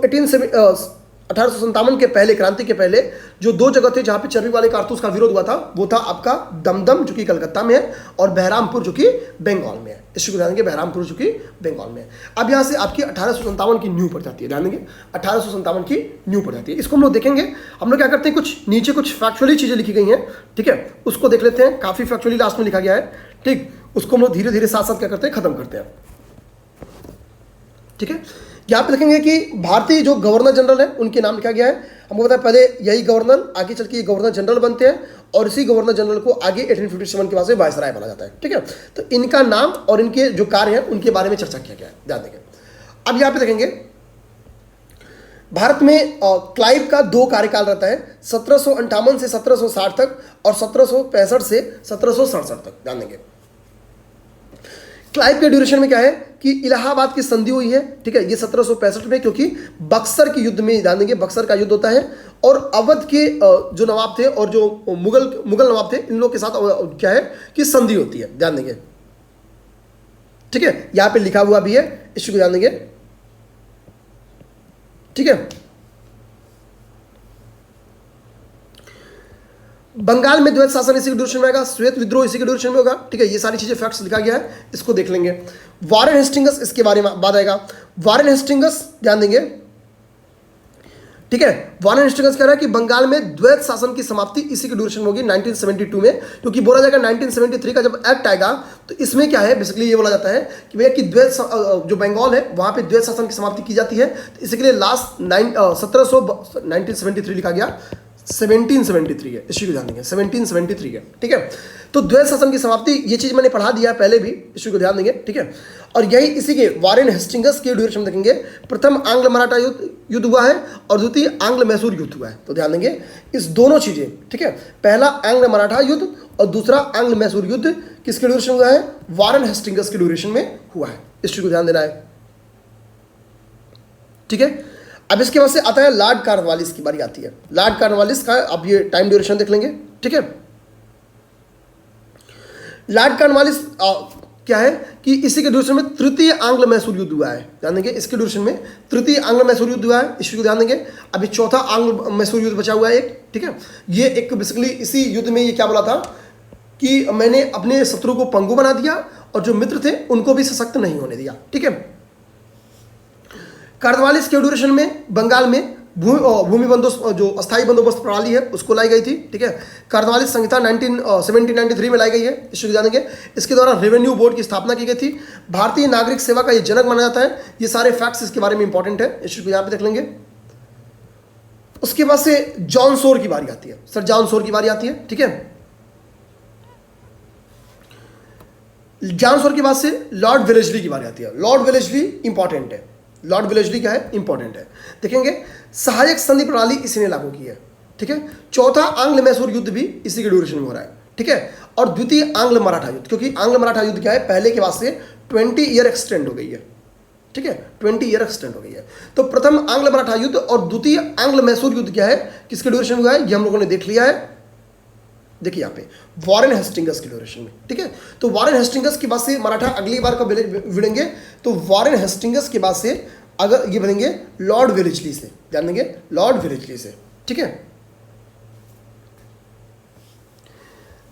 1857 के पहले, क्रांति के पहले जो दो जगह थे जहां पे चर्बी वाले कारतूस का विरोध हुआ था, वो था आपका दमदम जो कि कलकत्ता में है और बहरामपुर जो कि बंगाल में है। इसको ध्यान देंगे, बहरामपुर जो कि बंगाल में है। अब यहाँ से आपकी 1857 की न्यू पड़ जाती है, ध्यान देंगे 1857 की न्यू पड़ जाती है। इसको हम लोग देखेंगे। हम लोग क्या करते हैं, कुछ नीचे कुछ फैक्चुअली चीज़ें लिखी गई हैं, ठीक है, उसको देख लेते हैं। काफ़ी फैक्चुअली लास्ट में लिखा गया है, ठीक, उसको हम लोग धीरे धीरे साथ साथ क्या करते हैं, खत्म करते हैं, ठीक है। यहाँ पे देखेंगे कि भारतीय जो गवर्नर जनरल है उनके नाम लिखा गया है। हमको पता है पहले यही गवर्नर, आगे चल के ये गवर्नर जनरल बनते हैं और इसी गवर्नर जनरल को आगे 1857 के बाद से वायसराय बना जाता है, ठीक है। तो इनका नाम और इनके जो कार्य हैं उनके बारे में चर्चा किया गया है, ध्यान देंगे। अब यहाँ पे देखेंगे भारत में क्लाइव का 2 कार्यकाल रहता है, 1758 से 1760 तक और 1765 से 1767 तक, ध्यान देंगे। क्लाइव के ड्यूरेशन में क्या है कि इलाहाबाद की संधि हुई है, ठीक है, ये 1765 में, क्योंकि बक्सर के युद्ध में, ध्यान देंगे, बक्सर का युद्ध होता है और अवध के जो नवाब थे और जो मुगल नवाब थे, इन लोगों के साथ क्या है कि संधि होती है, ध्यान देंगे, ठीक है। यहां पे लिखा हुआ भी है, इसको ध्यान देंगे, ठीक है। बंगाल में द्वैत शासन इसी के ड्यूरेशन में आएगा, श्वेत विद्रोह इसी के ड्यूरेशन में होगा, ठीक है। ये सारी चीजें फैक्ट्स लिखा गया है, इसको देख लेंगे। वारेन हेस्टिंगस इसके बारे में बाद आएगा। वारेन हेस्टिंगस ध्यान देंगे, ठीक है। वारेन हेस्टिंगस कह रहा है कि बंगाल में द्वैत शासन की समाप्ति इसी के ड्यूरेशन में होगी 1972 में, क्योंकि बोला जाएगा 1973 का जब एक्ट आएगा तो इसमें क्या है, बेसिकली ये बोला जाता है कि भैया कि द्वैत जो बंगाल है वहां पे द्वैत शासन की समाप्ति की जाती है। तो इसके लिए लास्ट 1973 लिखा गया, 1773 है, इश्यू को ध्यान देंगे, 1773 है, ठीक है। तो द्वैत शासन की समाप्ति, ये चीज मैंने पढ़ा दिया है पहले भी, इश्यू को ध्यान देंगे, ठीक है। और यही इसी के वारेन हेस्टिंगस के ड्यूरेशन में देखेंगे, प्रथम आंग्ल मराठा युद्ध हुआ है और द्वितीय आंग्ल मैसूर युद्ध हुआ है। तो ध्यान देंगे इस दोनों चीजें, ठीक है। पहला आंग्ल मराठा युद्ध और दूसरा आंग्ल मैसूर युद्ध किसके ड्यूरेशन में हुआ है? वारेन हेस्टिंगस के ड्यूरेशन में हुआ है, इस चीज को ध्यान देना है, ठीक है। अब इसके बाद से आता है लॉर्ड कॉर्नवालिस की बारी आती है। लॉर्ड कॉर्नवालिस का अब ये टाइम ड्यूरेशन देख लेंगे, ठीक है। लॉर्ड कॉर्नवालिस क्या है कि इसी के ड्यूरेशन में तृतीय आंग्ल मैसूर युद्ध हुआ है, ध्यान देंगे। इसके ड्यूरेशन में तृतीय आंग्ल मैसूर युद्ध हुआ है, इसी को ध्यान देंगे। अभी चौथा आंग्ल मैसूर युद्ध बचा हुआ है एक, ठीक है। ये एक बेसिकली इसी युद्ध में ये क्या बोला था कि मैंने अपने शत्रु को पंगु बना दिया और जो मित्र थे उनको भी सशक्त नहीं होने दिया, ठीक है। कॉर्नवालिस के ड्यूरेशन में बंगाल में भूमि बंदोबस्त, जो अस्थायी बंदोबस्त प्रणाली है उसको लाई गई थी, ठीक है। कॉर्नवालिस संहिता 1793 में लाई गई है, इसको जानेंगे। इसके द्वारा रेवेन्यू बोर्ड की स्थापना की गई थी। भारतीय नागरिक सेवा का ये जनक माना जाता है। ये सारे फैक्ट्स इसके बारे में इंपॉर्टेंट है, इसको यहाँ पे देख लेंगे। उसके बाद से जॉन सोर की बारी आती है, सर जॉन सोर की बारी आती है, ठीक है। जॉन सोर के बाद से लॉर्ड वेलेस्ली की बारी आती है। लॉर्ड वेलेस्ली इंपॉर्टेंट है, लॉर्ड वेलेस्ली क्या है, इंपॉर्टेंट है। देखेंगे सहायक संधि प्रणाली इसी ने लागू की है, ठीक है। चौथा आंग्ल मैसूर युद्ध भी इसी के ड्यूरेशन में हो रहा है, ठीक है। और द्वितीय आंग्ल मराठा युद्ध, क्योंकि आंग्ल मराठा युद्ध क्या है, पहले के बाद से 20 ईयर एक्सटेंड हो गई है, ठीक है, 20 ईयर एक्सटेंड हो गई है। तो प्रथम आंग्ल मराठा युद्ध और द्वितीय आंग्ल मैसूर युद्ध क्या है, किसके ड्यूरेशन में हुआ है, ये हम लोगों ने देख लिया है। देखिए यहाँ पे वारेन हेस्टिंगस की ड्यूरेशन में, ठीक है। तो वारेन हेस्टिंगस के बाद से मराठा अगली बार कब विड़ेंगे, तो वारेन हेस्टिंगस के बाद से अगर ये बनेंगे लॉर्ड वेलेस्ली से, ध्यान देंगे, लॉर्ड वेलेस्ली से, ठीक है।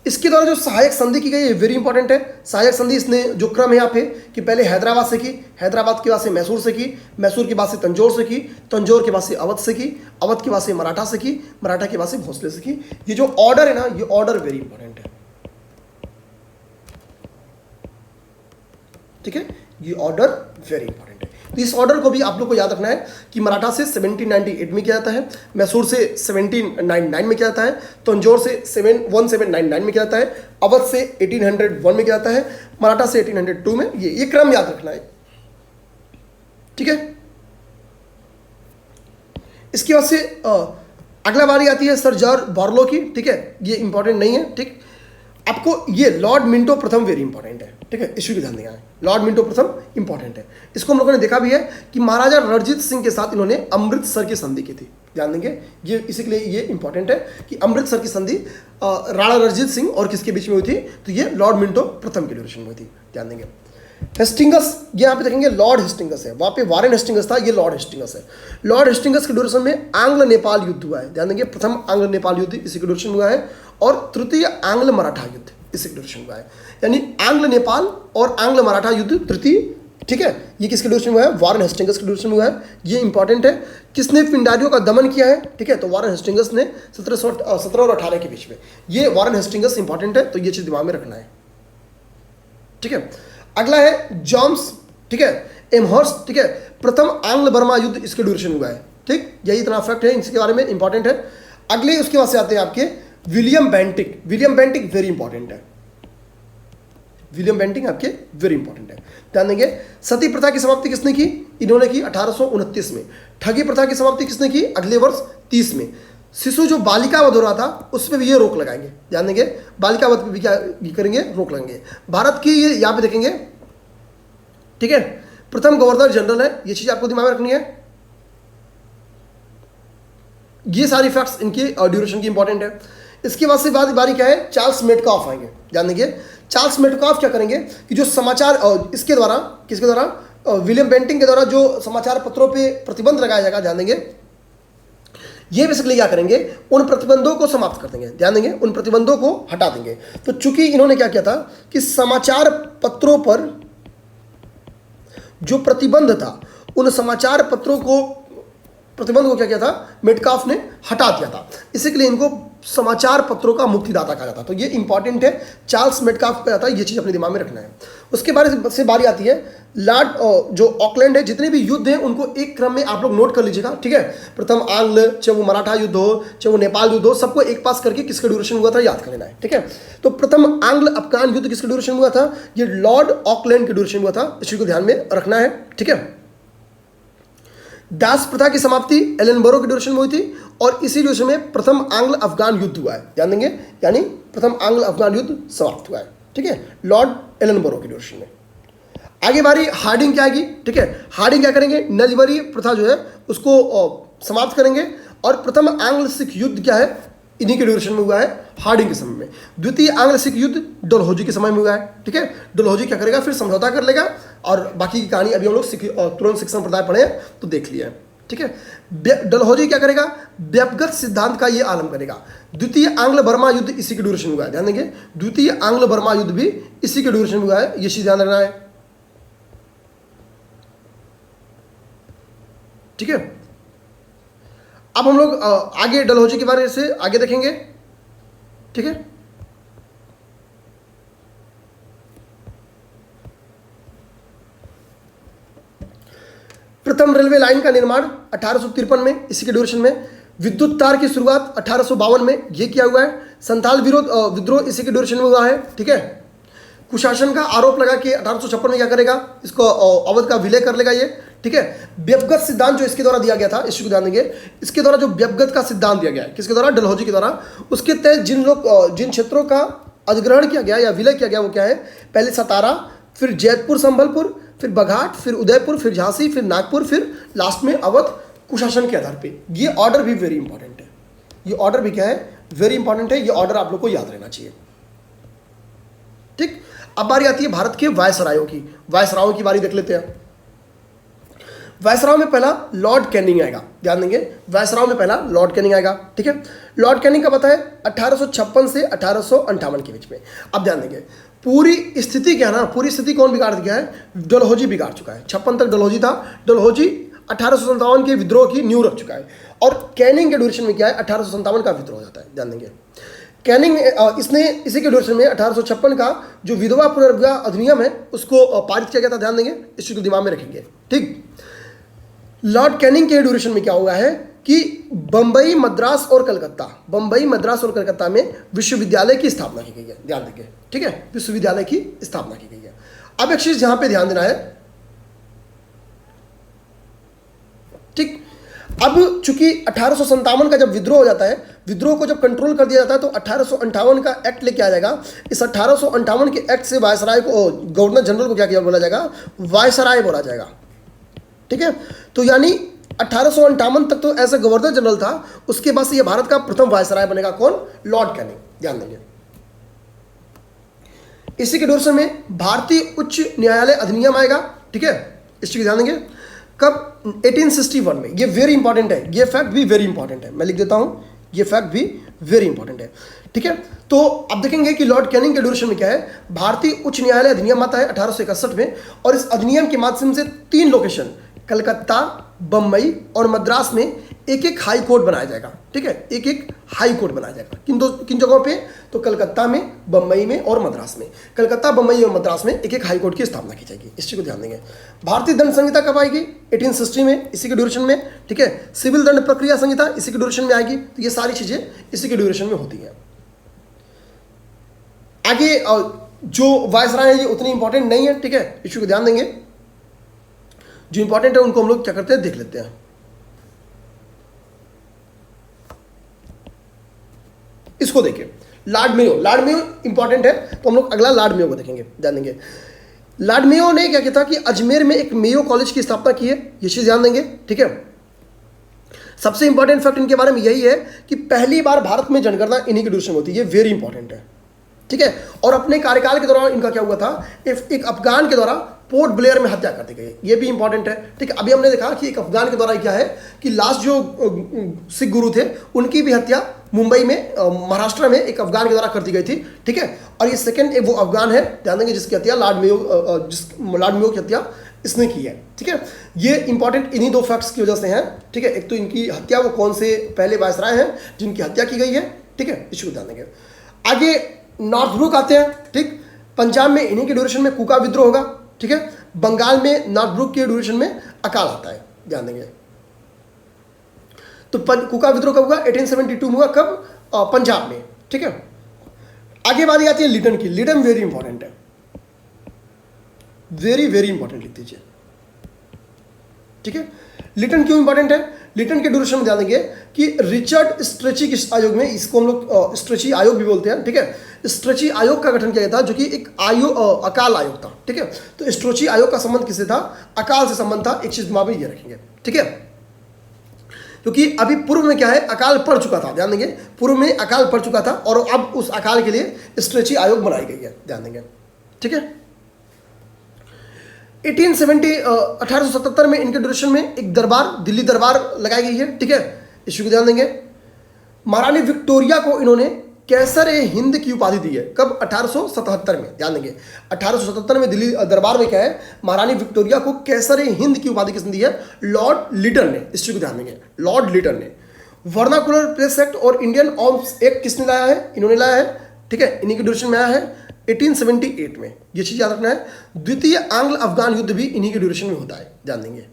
इसके द्वारा जो सहायक संधि की गई है वेरी इंपॉर्टेंट है। सहायक संधि इसने जो क्रम है यहाँ पे कि पहले हैदराबाद से की, हैदराबाद के बाद से मैसूर से की, मैसूर के बाद से तंजौर से की, तंजौर के बाद से अवध से की, अवध के बाद से मराठा से की, मराठा के बाद से भोसले से की। ये जो ऑर्डर है ना, ये ऑर्डर वेरी इंपॉर्टेंट है, ठीक है। ये ऑर्डर वेरी इंपॉर्टेंट है। तो इस ऑर्डर को भी आप लोग को याद रखना है कि मराठा से 1798 में किया जाता है, मैसूर से 1799 में किया जाता है, तंजौर से 1799 में किया जाता है, अवध से 1801 में किया जाता है, मराठा से 1802 में। ये क्रम याद रखना है, ठीक है। इसके बाद से अगला बारी आती है सर जॉर्ज बार्लो की, ठीक है, ये इंपॉर्टेंट नहीं है, ठीक। आपको ये लॉर्ड मिंटो प्रथम वेरी इंपॉर्टेंट है, ठीक है, इश्यू की ध्यान देना है। लॉर्ड मिंटो प्रथम इंपॉर्टेंट है। इसको हम लोगों ने देखा भी है कि महाराजा रणजीत सिंह के साथ इन्होंने अमृतसर की संधि की थी, ध्यान देंगे, ये इसी के लिए ये इंपॉर्टेंट है कि अमृतसर की संधि राणा रणजीत सिंह और किसके बीच में हुई थी, तो ये लॉर्ड मिंटो प्रथम के ड्यूरेशन में हुई थी, ध्यान देंगे। हेस्टिंगस, ये यहाँ पे देखेंगे लॉर्ड हेस्टिंगस है, वहाँ पे वारेन हेस्टिंगस था, ये लॉर्ड हेस्टिंगस है। लॉर्ड हेस्टिंगस के ड्यूरेशन में आंग्ल नेपाल युद्ध हुआ है, ध्यान देंगे, प्रथम आंग्ल नेपाल युद्ध इसी के ड्यूरेशन में हुआ है, और तृतीय आंग्ल मराठा युद्ध इसी के ड्यूरेशन में हुआ है। यानी आंग्ल नेपाल और आंग्ल मराठा युद्ध तृतीय, ठीक है, ये किसके ड्यूरेशन में हुआ है, वारेन हेस्टिंगस के ड्यूरेशन में हुआ है, ये इंपॉर्टेंट है। किसने पिंडारियों का दमन किया है, ठीक है, तो वारेन हेस्टिंगस ने 1717 और 18 के बीच में, ये वारेन हेस्टिंगस इंपॉर्टेंट है, तो ये चीज दिमाग में रखना है, ठीक है। अगला है जॉम्स, ठीक है, एमहर्स्ट, ठीक है, प्रथम आंग्ल बर्मा युद्ध इसके ड्यूरेशन हुआ है, ठीक, यही इतना फैक्ट है इसके बारे में, इंपॉर्टेंट है। अगले उसके बाद से आते हैं आपके William Bentinck. William Bentinck very important है, विलियम बेंटिक आपके वेरी इंपॉर्टेंट है, ध्यान देंगे। सती प्रथा की समाप्ति किसने की, इन्होंने की 1829 में। ठगी प्रथा की समाप्ति किसने की, अगले वर्ष 30 में। शिशु जो बालिका वध हो रहा था उस पर भी ये रोक लगाएंगे, ध्यान देंगे, बालिका वध पे भी क्या करेंगे, रोक लगाएंगे। भारत की ये यहाँ पे देखेंगे, ठीक है, प्रथम गवर्नर जनरल है, ये चीज आपको दिमाग में रखनी है। ये सारी फैक्ट्स इनकी ड्यूरेशन की इंपॉर्टेंट है। इसके बाद से बारी क्या है, चार्ल्स मेटकाफ आएंगे, ध्यान देंगे। चार्ल्स मेटकाफ क्या करेंगे कि जो समाचार इसके द्वारा, किसके द्वारा, विलियम बेंटिक के द्वारा जो समाचार पत्रों पे प्रतिबंध लगाया जाएगा, ध्यान देंगे, ये बेसिकली क्या करेंगे, उन प्रतिबंधों को समाप्त कर देंगे, ध्यान देंगे, उन प्रतिबंधों को हटा देंगे। तो चूंकि इन्होंने क्या किया था कि समाचार पत्रों पर जो प्रतिबंध था, उन समाचार पत्रों को, प्रतिबंध को क्या किया था, मेटकाफ ने हटा दिया था, इसी के लिए इनको समाचार पत्रों का मुक्तिदाता कहा जाता है। तो ये इंपॉर्टेंट है, चार्ल्स मेटकाफ का जाता है, ये चीज अपने दिमाग में रखना है। उसके बारे से बारी आती है लॉर्ड जो ऑकलैंड है, जितने भी युद्ध हैं उनको एक क्रम में आप लोग नोट कर लीजिएगा, ठीक है। प्रथम आंग्ल, चाहे वो मराठा युद्ध हो, चाहे वो नेपाल युद्ध हो, सबको एक पास करके किसका ड्यूरेशन हुआ था याद कर लेना है, ठीक है। तो प्रथम आंग्ल अफगान युद्ध किसका ड्यूरेशन हुआ था, ये लॉर्ड ऑकलैंड के ड्यूरेशन हुआ था, इसी को ध्यान में रखना है, ठीक है। दास प्रथा की समाप्ति एलनबरो के ड्यूरेशन में हुई थी, और इसी ड्यूरेशन में प्रथम आंग्ल अफगान युद्ध हुआ है, ध्यान देंगे, यानी प्रथम आंग्ल अफगान युद्ध समाप्त हुआ है, ठीक है, लॉर्ड एलनबरो के ड्यूरेशन में। आगे बारी हार्डिंग क्या आएगी, ठीक है, हार्डिंग क्या करेंगे, नलबरी प्रथा जो है उसको समाप्त करेंगे, और प्रथम आंग्ल सिख युद्ध क्या है, इन्हीं के ड्यूरेशन में हुआ है, हार्डिंग के समय में। द्वितीय आंग्ल सिख युद्ध डलहौजी के समय में हुआ है, ठीक है। डलहौजी क्या करेगा, फिर समझौता कर लेगा, और बाकी की कहानी अभी हम लोग तुरंत सिख संप्रदाय पढ़े हैं तो देख लिया है, ठीक है। डलहौजी क्या करेगा, व्यपगत सिद्धांत का ये आलम करेगा। द्वितीय आंग्ल बर्मा युद्ध इसी के ड्यूरेशन में हुआ है, ध्यान देंगे, द्वितीय आंग्ल बर्मा युद्ध भी इसी के ड्यूरेशन में हुआ है, ये चीज ध्यान रखना है, ठीक है। अब हम लोग आगे डलहौजी के बारे से आगे देखेंगे, ठीक है। प्रथम रेलवे लाइन का निर्माण 1853 में, इसी के ड्यूरेशन में। विद्युत तार की शुरुआत 1852 में, ये किया हुआ है। संथाल विद्रोह इसी के ड्यूरेशन में हुआ है, ठीक है। कुशासन का आरोप लगा कि 1856 में क्या करेगा, इसको अवध का विलय कर लेगा ये, ठीक है। व्यपगत सिद्धांत जो इसके द्वारा दिया गया था, इसको ध्यान देंगे, इसके द्वारा जो व्यपगत का सिद्धांत दिया गया है, किसके द्वारा, डलहौजी के द्वारा, उसके तहत जिन क्षेत्रों का अधिग्रहण किया गया या विलय किया गया वो क्या है, पहले सतारा, फिर जैतपुर संबलपुर, फिर बघाट, फिर उदयपुर, फिर झांसी, फिर नागपुर, फिर लास्ट में अवध, कुशासन के आधार पे। ये ऑर्डर भी वेरी इंपॉर्टेंट है, ये ऑर्डर भी क्या है, वेरी इंपॉर्टेंट है, ये ऑर्डर आप लोग को याद रहना चाहिए, ठीक। अब बारी आती है भारत के वायसरायों की। वायसरायों की बारी देख लेते हैं। वायसराय में पहला लॉर्ड कैनिंग आएगा, ध्यान देंगे, वायसराय में पहला लॉर्ड कैनिंग आएगा, ठीक है। लॉर्ड कैनिंग का पता है 1856 से 1858 के बीच में। अब ध्यान देंगे, पूरी स्थिति क्या है ना, पूरी स्थिति कौन बिगाड़ दिया है, डलहौजी बिगाड़ चुका है। 56 तक डलहौजी था, डलहौजी 1857 के विद्रोह की नींव रख चुका है, और कैनिंग के ड्यूरेशन में क्या है, 1857 का विद्रोह हो जाता है, ध्यान देंगे। कैनिंग इसने इसी के ड्यूरेशन में 1856 का जो विधवा पुनर्विवाह अधिनियम है उसको पारित किया गया था, ध्यान देंगे, इस चीज को दिमाग में रखेंगे, ठीक। लॉर्ड कैनिंग के ड्यूरेशन में क्या हुआ है कि बंबई, मद्रास और कलकत्ता में विश्वविद्यालय की स्थापना की गई है। ध्यान देंगे, ठीक है, विश्वविद्यालय की स्थापना की गई है। अब एक चीज यहां पे ध्यान देना है, ठीक। अब चूंकि 1857 का जब विद्रोह हो जाता है, विद्रोह को जब कंट्रोल कर दिया जाता है तो 1858 का एक्ट लेके आ जाएगा। इस 1858 के एक्ट से वायसराय को, गवर्नर जनरल को क्या बोला जाएगा, वायसराय बोला जाएगा, ठीक है। तो यानी 1858 तक तो ऐसा गवर्नर जनरल था, उसके बाद से ये भारत का प्रथम वायसराय बनेगा कौन, लॉर्ड कैनिंग। ध्यान देंगे। इसी के ड्यूरेशन में भारतीय उच्च न्यायालय अधिनियम आएगा, ठीक है, इस चीज ध्यान देंगे। कब, 1861 में। ये वेरी इंपॉर्टेंट है, ये फैक्ट भी वेरी इंपॉर्टेंट है, मैं लिख देता हूं, ये फैक्ट भी वेरी इंपॉर्टेंट है, ठीक है। तो अब देखेंगे कि लॉर्ड कैनिंग के ड्यूरेशन में क्या है। भारतीय उच्च न्यायालय अधिनियम आता है 1861 में, और इस अधिनियम के माध्यम से 3 लोकेशन, कलकत्ता, बम्बई और मद्रास में एक एक हाई कोर्ट बनाया जाएगा, ठीक है, एक एक हाई कोर्ट बनाया जाएगा। किन जगहों पे, तो कलकत्ता में, बम्बई में और मद्रास में। कलकत्ता, बम्बई और मद्रास में एक एक हाई कोर्ट की स्थापना की जाएगी, इस चीज को ध्यान देंगे। भारतीय दंड संहिता कब आएगी, 1860 में, इसी के ड्यूरेशन में, ठीक है। सिविल दंड प्रक्रिया संहिता इसी के ड्यूरेशन में आएगी। तो ये सारी चीजें इसी के ड्यूरेशन में होती है। आगे जो वायसराय है ये उतनी इंपॉर्टेंट नहीं है, ठीक है, इश्यू को ध्यान देंगे। जो इंपॉर्टेंट है उनको हम लोग क्या करते हैं, देख लेते हैं। इसको देखिए, लॉर्ड मेयो इंपॉर्टेंट है, तो हम लोग अगला लॉर्ड मेयो को देखेंगे, ध्यान देंगे। लॉर्ड मेयो ने क्या किया था कि अजमेर में एक मेयो कॉलेज की स्थापना की है, ये चीज ध्यान देंगे, ठीक है। सबसे इंपॉर्टेंट फैक्ट इनके बारे में यही है कि पहली बार भारत में जनगणना इन्हीं के ड्यूरेशन में होती है, ये वेरी इंपॉर्टेंट है, ठीक है। और अपने कार्यकाल के दौरान इनका क्या हुआ था, एक अफगान के द्वारा पोर्ट ब्लेयर में हत्या कर दी गई, ये भी इंपॉर्टेंट है, ठीक है। अभी हमने देखा कि एक अफगान के द्वारा क्या है कि लास्ट जो सिख गुरु थे उनकी भी हत्या मुंबई में, महाराष्ट्र में एक अफगान के द्वारा कर दी गई थी, ठीक है। और ये सेकंड वो अफगान है, ध्यान देंगे, जिसकी हत्या लॉर्ड मेयो की हत्या इसने की है, ठीक है। ये इंपॉर्टेंट इन्हीं 2 फैक्ट्स की वजह से हैं, ठीक है। एक तो इनकी हत्या, वो कौन से पहले वायसराय हैं जिनकी हत्या की गई है, ठीक है, इसको ध्यान देंगे। आगे नॉर्थब्रुक आते हैं, ठीक। पंजाब में इन्हीं के ड्यूरेशन में कुका विद्रोह होगा, ठीक है। बंगाल में नॉर्थब्रुक के ड्यूरेशन में अकाल आता है, ध्यान देंगे। तो कुका विद्रोह कब हुआ, 1872 में हुआ, कब, पंजाब में, ठीक है। आगे बारी आती है लिटन की। लिटन वेरी इंपॉर्टेंट है, वेरी वेरी इंपॉर्टेंट लिख दीजिए, ठीक है। लिटन क्यों इंपॉर्टेंट है, लिटन के ड्यूरेशन में ध्यान देंगे कि रिचर्ड स्ट्रेची के आयोग में, इसको हम लोग स्ट्रेची आयोग भी बोलते हैं, ठीक है। स्ट्रेची आयोग का गठन किया गया था, जो कि एक अकाल आयोग था, ठीक है। तो स्ट्रेची आयोग का संबंध किससे था, अकाल से संबंध था, एक चीज दिमाग में ये रखेंगे, ठीक है। क्योंकि अभी पूर्व में क्या है, अकाल पड़ चुका था, ध्यान देंगे, पूर्व में अकाल पड़ चुका था और अब उस अकाल के लिए स्ट्रेची आयोग बनाई गई है, ध्यान देंगे, ठीक है। 1877 में इनके ड्यूरेशन में एक दरबार, दिल्ली दरबार लगाई गई है, ठीक है, इश्यू को ध्यान देंगे। महारानी विक्टोरिया को इन्होंने कैसर ए हिंद की उपाधि दी है, कब, 1877 में, ध्यान देंगे। 1877 में दिल्ली दरबार में क्या है, महारानी विक्टोरिया को कैसर ए हिंद की उपाधि किसने दी है, लॉर्ड लिटन ने, इस चीज को ध्यान देंगे, लॉर्ड लिटन ने। वर्नाकुलर प्रेस एक्ट और इंडियन आर्म्स एक्ट किसने लाया है, इन्होंने लाया है, ठीक है, इन्हीं के ड्यूरेशन में आया है 1878 में, ये चीज याद रखना है। द्वितीय आंग्ल अफगान युद्ध भी इन्हीं के ड्यूरेशन में होता है, ध्यान देंगे।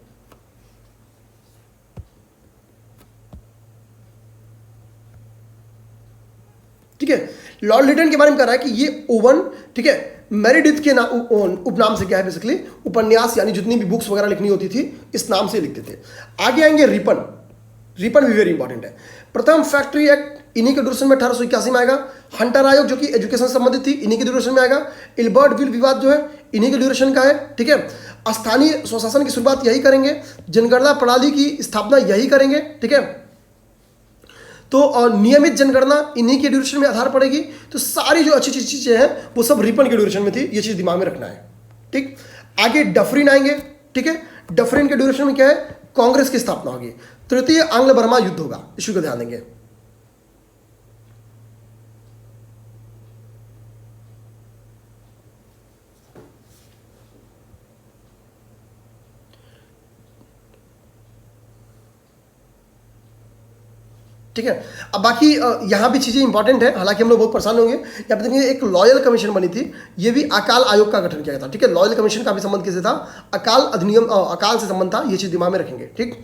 ठीक है, लॉर्ड लिटन के बारे में कह रहा है कि ये ओवन, ठीक है, मेरिडिथ के उपनाम से क्या है, बेसिकली उपन्यास यानी जितनी भी बुक्स वगैरह लिखनी होती थी इस नाम से लिखते थे। आगे आएंगे रिपन, रिपन भी वेरी इंपॉर्टेंट है। प्रथम फैक्ट्री एक्ट इन्हीं के ड्यूरेशन में 1881 में आएगा। हंटर आयोग जो कि एजुकेशन से संबंधित थी, इन्हीं के ड्यूरेशन में आएगा। इल्बर्ट विल विवाद जो है इन्हीं के ड्यूरेशन का है, ठीक है। स्थानीय स्वशासन की शुरुआत यही करेंगे, जनगणना प्रणाली की स्थापना यही करेंगे, ठीक है। तो नियमित जनगणना इन्हीं के ड्यूरेशन में आधार पड़ेगी। तो सारी जो अच्छी चीजें हैं वो सब रिपन के ड्यूरेशन में थी, ये चीज दिमाग में रखना है, ठीक। आगे डफरिन आएंगे, ठीक है। डफरिन के ड्यूरेशन में क्या है, कांग्रेस की स्थापना होगी। तृतीय आंग्ल बर्मा युद्ध होगा, इश्यू को ध्यान देंगे। ठीक है। अब बाकी यहाँ भी चीज़ें इंपॉर्टेंट है, हालांकि हम लोग बहुत परेशान होंगे। यहाँ पे देखिए एक लॉयल कमीशन बनी थी, ये भी अकाल आयोग का गठन किया गया था, ठीक है। लॉयल कमीशन का भी संबंध किससे था? अकाल अधिनियम, अकाल से संबंध था, ये चीज़ दिमाग में रखेंगे, ठीक।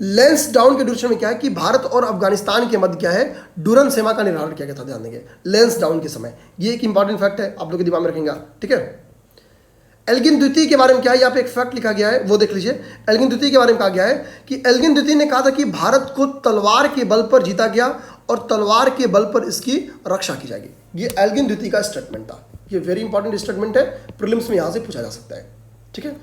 लेंस डाउन के ड्यूरेशन में क्या है कि भारत और अफगानिस्तान के मध्य क्या है, डूरन सीमा का निर्धारण किया गया था, ध्यान देंगे, लेंस डाउन के समय। ये एक इंपॉर्टेंट फैक्ट है, आप लोग के दिमाग में रखेंगे, ठीक है। एल्गिन द्वितीय के बारे में क्या है, यहाँ पे एक फैक्ट लिखा गया है, वो देख लीजिए। एल्गिन द्वितीय के बारे में कहा गया है कि एल्गिन द्वितीय ने कहा था कि भारत को तलवार के बल पर जीता गया और तलवार के बल पर इसकी रक्षा की जाएगी। ये एल्गिन द्वितीय का स्टेटमेंट था, ये वेरी इंपॉर्टेंट स्टेटमेंट है, प्रीलिम्स में यहाँ से पूछा जा सकता है, ठीक है।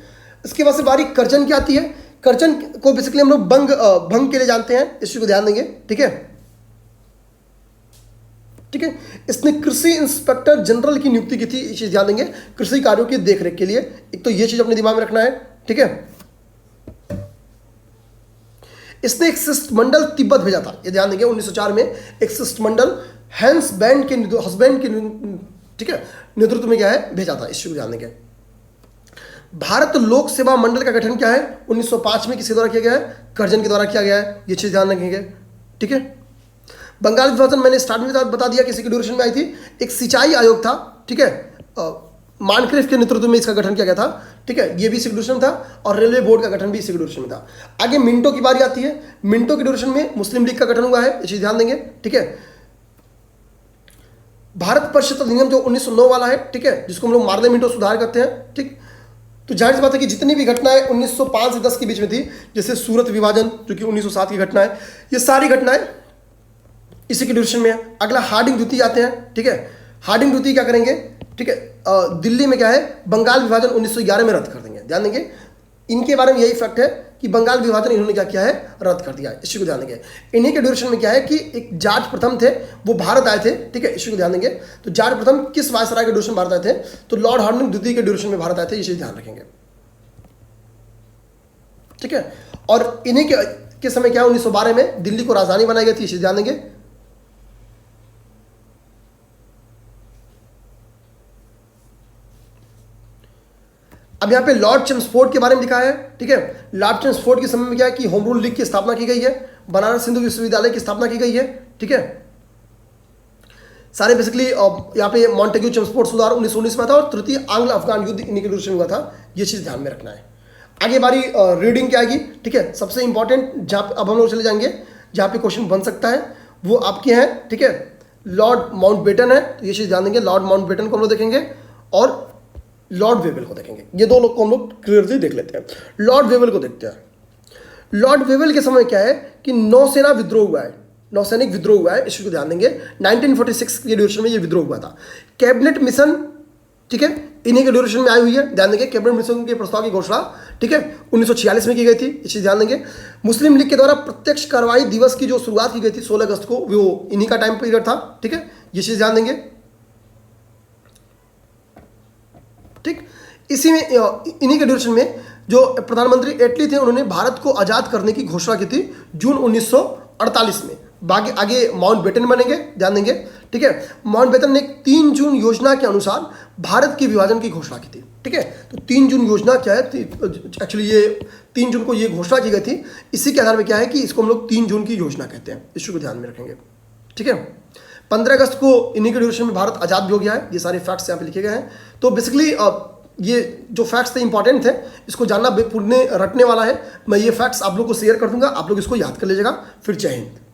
इसके बाद से बारी कर्जन की आती है। कर्जन को बेसिकली हम लोग भंग के लिए जानते हैं, इस चीज को ध्यान देंगे, ठीक है, ठीक है। इसने कृषि इंस्पेक्टर जनरल की नियुक्ति की थी, ये चीज ध्यान देंगे, कृषि कार्यों की देखरेख के लिए। एक तो ये चीज अपने दिमाग में रखना है, ठीक है। इसने एक शिष्टमंडल तिब्बत भेजा था, ये ध्यान देंगे, 1904 में एक शिष्टमंडल हंसबैंड के ठीक है नेतृत्व में क्या है, भेजा था, इस चीज को ध्यान देंगे। भारत लोक सेवा मंडल का गठन क्या है, 1905 में किसके द्वारा किया गया है, कर्जन के द्वारा किया गया है, ये चीज ध्यान रखेंगे, ठीक है। बंगाल विभाजन मैंने स्टार्ट में बता दिया, किसी के ड्यूरेशन में आई थी। एक सिंचाई आयोग था, ठीक है, मानक्रेफ के नेतृत्व में इसका गठन किया गया था, ठीक है, ये भी इसी ड्यूरेशन में था। और रेलवे बोर्ड का गठन भी इसी ड्यूरेशन में था। आगे मिंटो की बारी आती है। मिंटो के ड्यूरेशन में मुस्लिम लीग का गठन हुआ है, ये चीज ध्यान देंगे, ठीक है। भारत परिषद अधिनियम जो 1909 वाला है, ठीक है, जिसको हम लोग मार्ले मिंटो सुधार करते हैं, ठीक। तो जाहिर सी बात है कि जितनी भी घटनाएं 1905 से 10 के बीच में थी, जैसे सूरत विभाजन जो कि 1907 की घटना है, ये सारी घटनाएं इसी के ड्यूरेशन में है। अगला हार्डिंग द्वितीय आते हैं, ठीक है। हार्डिंग द्वितीय क्या करेंगे, ठीक है, दिल्ली में क्या है, बंगाल विभाजन 1911 में रद्द कर देंगे, ध्यान देंगे। इनके बारे में यही फैक्ट है कि बंगाल विभाजन इन्होंने क्या किया है, रद्द कर दिया है, इसी को ध्यान देंगे। इन्हीं के ड्यूरेशन में क्या है कि एक जॉर्ज प्रथम थे, वो भारत आए थे, ठीक है, इसी को ध्यान देंगे। तो जॉर्ज प्रथम किस वायसराय के ड्यूरेशन में भारत आए थे, तो लॉर्ड हार्डिंग द्वितीय के ड्यूरेशन में भारत आए थे, ये चीज ध्यान रखेंगे, ठीक है। और इन्हीं के समय क्या 1912 में दिल्ली को राजधानी बनाई गई थी, ये चीज ध्यान देंगे। अब यहाँ पे लॉर्ड चेम्सफोर्ड के बारे में लिखा है, ठीक है। लॉर्ड चेम्सफोर्ड के समय में क्या है कि होम रूल लीग की स्थापना की गई है, बनारस हिंदू विश्वविद्यालय की स्थापना की गई है, ठीक है। सारे बेसिकली यहाँ पे मॉन्टेग्यू चेम्सफोर्ड सुधार 1919 में था और तृतीय आंग्ल अफगान युद्ध इन्हीं के ड्यूरेशन में हुआ था, ये चीज ध्यान में रखना है। आगे बारी रीडिंग क्या आएगी, ठीक है। सबसे इंपॉर्टेंट जहाँ अब हम लोग चले जाएंगे जहाँ पे क्वेश्चन बन सकता है, वो आपके हैं, ठीक है, लॉर्ड माउंटबेटन है, तो ये चीज ध्यान देंगे। लॉर्ड माउंटबेटन को हम लोग देखेंगे और लॉर्ड वेवल को देखेंगे, ये दो लोग को हम लोग क्लियरली देख लेते हैं। लॉर्ड वेवल को देखते हैं। लॉर्ड वेवल के समय क्या है कि नौसेना विद्रोह हुआ है, नौसैनिक विद्रोह हुआ है, इस चीज को ध्यान देंगे। 1946 के ड्यूरेशन में ये विद्रोह हुआ था। कैबिनेट मिशन, ठीक है, इन्हीं के ड्यूरेशन में आई हुई है, ध्यान देंगे। कैबिनेट मिशन के प्रस्ताव की घोषणा, ठीक है, 1946 में की गई थी, इस चीज ध्यान देंगे। मुस्लिम लीग के द्वारा प्रत्यक्ष कार्रवाई दिवस की जो शुरुआत की गई थी 16 अगस्त को, वो इन्हीं का टाइम पीरियड था, ठीक है, ये चीज ध्यान देंगे, ठीक। इसी में इन्हीं के ड्यूरेशन में जो प्रधानमंत्री एटली थे, उन्होंने भारत को आजाद करने की घोषणा की थी जून 1948 में। बाकी आगे माउंटबेटन बनेंगे, ध्यान देंगे, ठीक है। माउंटबेटन ने 3 जून योजना के अनुसार भारत के विभाजन की घोषणा की थी, ठीक है। तो 3 जून योजना क्या है, एक्चुअली ये 3 जून को ये घोषणा की गई थी। इसी के आधार पर क्या है कि इसको हम लोग 3 जून की योजना कहते हैं, इस को ध्यान में रखेंगे, ठीक है। 15 अगस्त को इन्हीं के ड्यूरेशन में भारत आजाद भी हो गया है। ये सारे फैक्ट्स यहाँ पे लिखे गए हैं। तो बेसिकली ये जो फैक्ट्स थे इंपॉर्टेंट थे, इसको जानना पुण्य रटने वाला है। मैं ये फैक्ट्स आप लोग को शेयर कर दूंगा, आप लोग इसको याद कर लीजिएगा। फिर जय हिंद।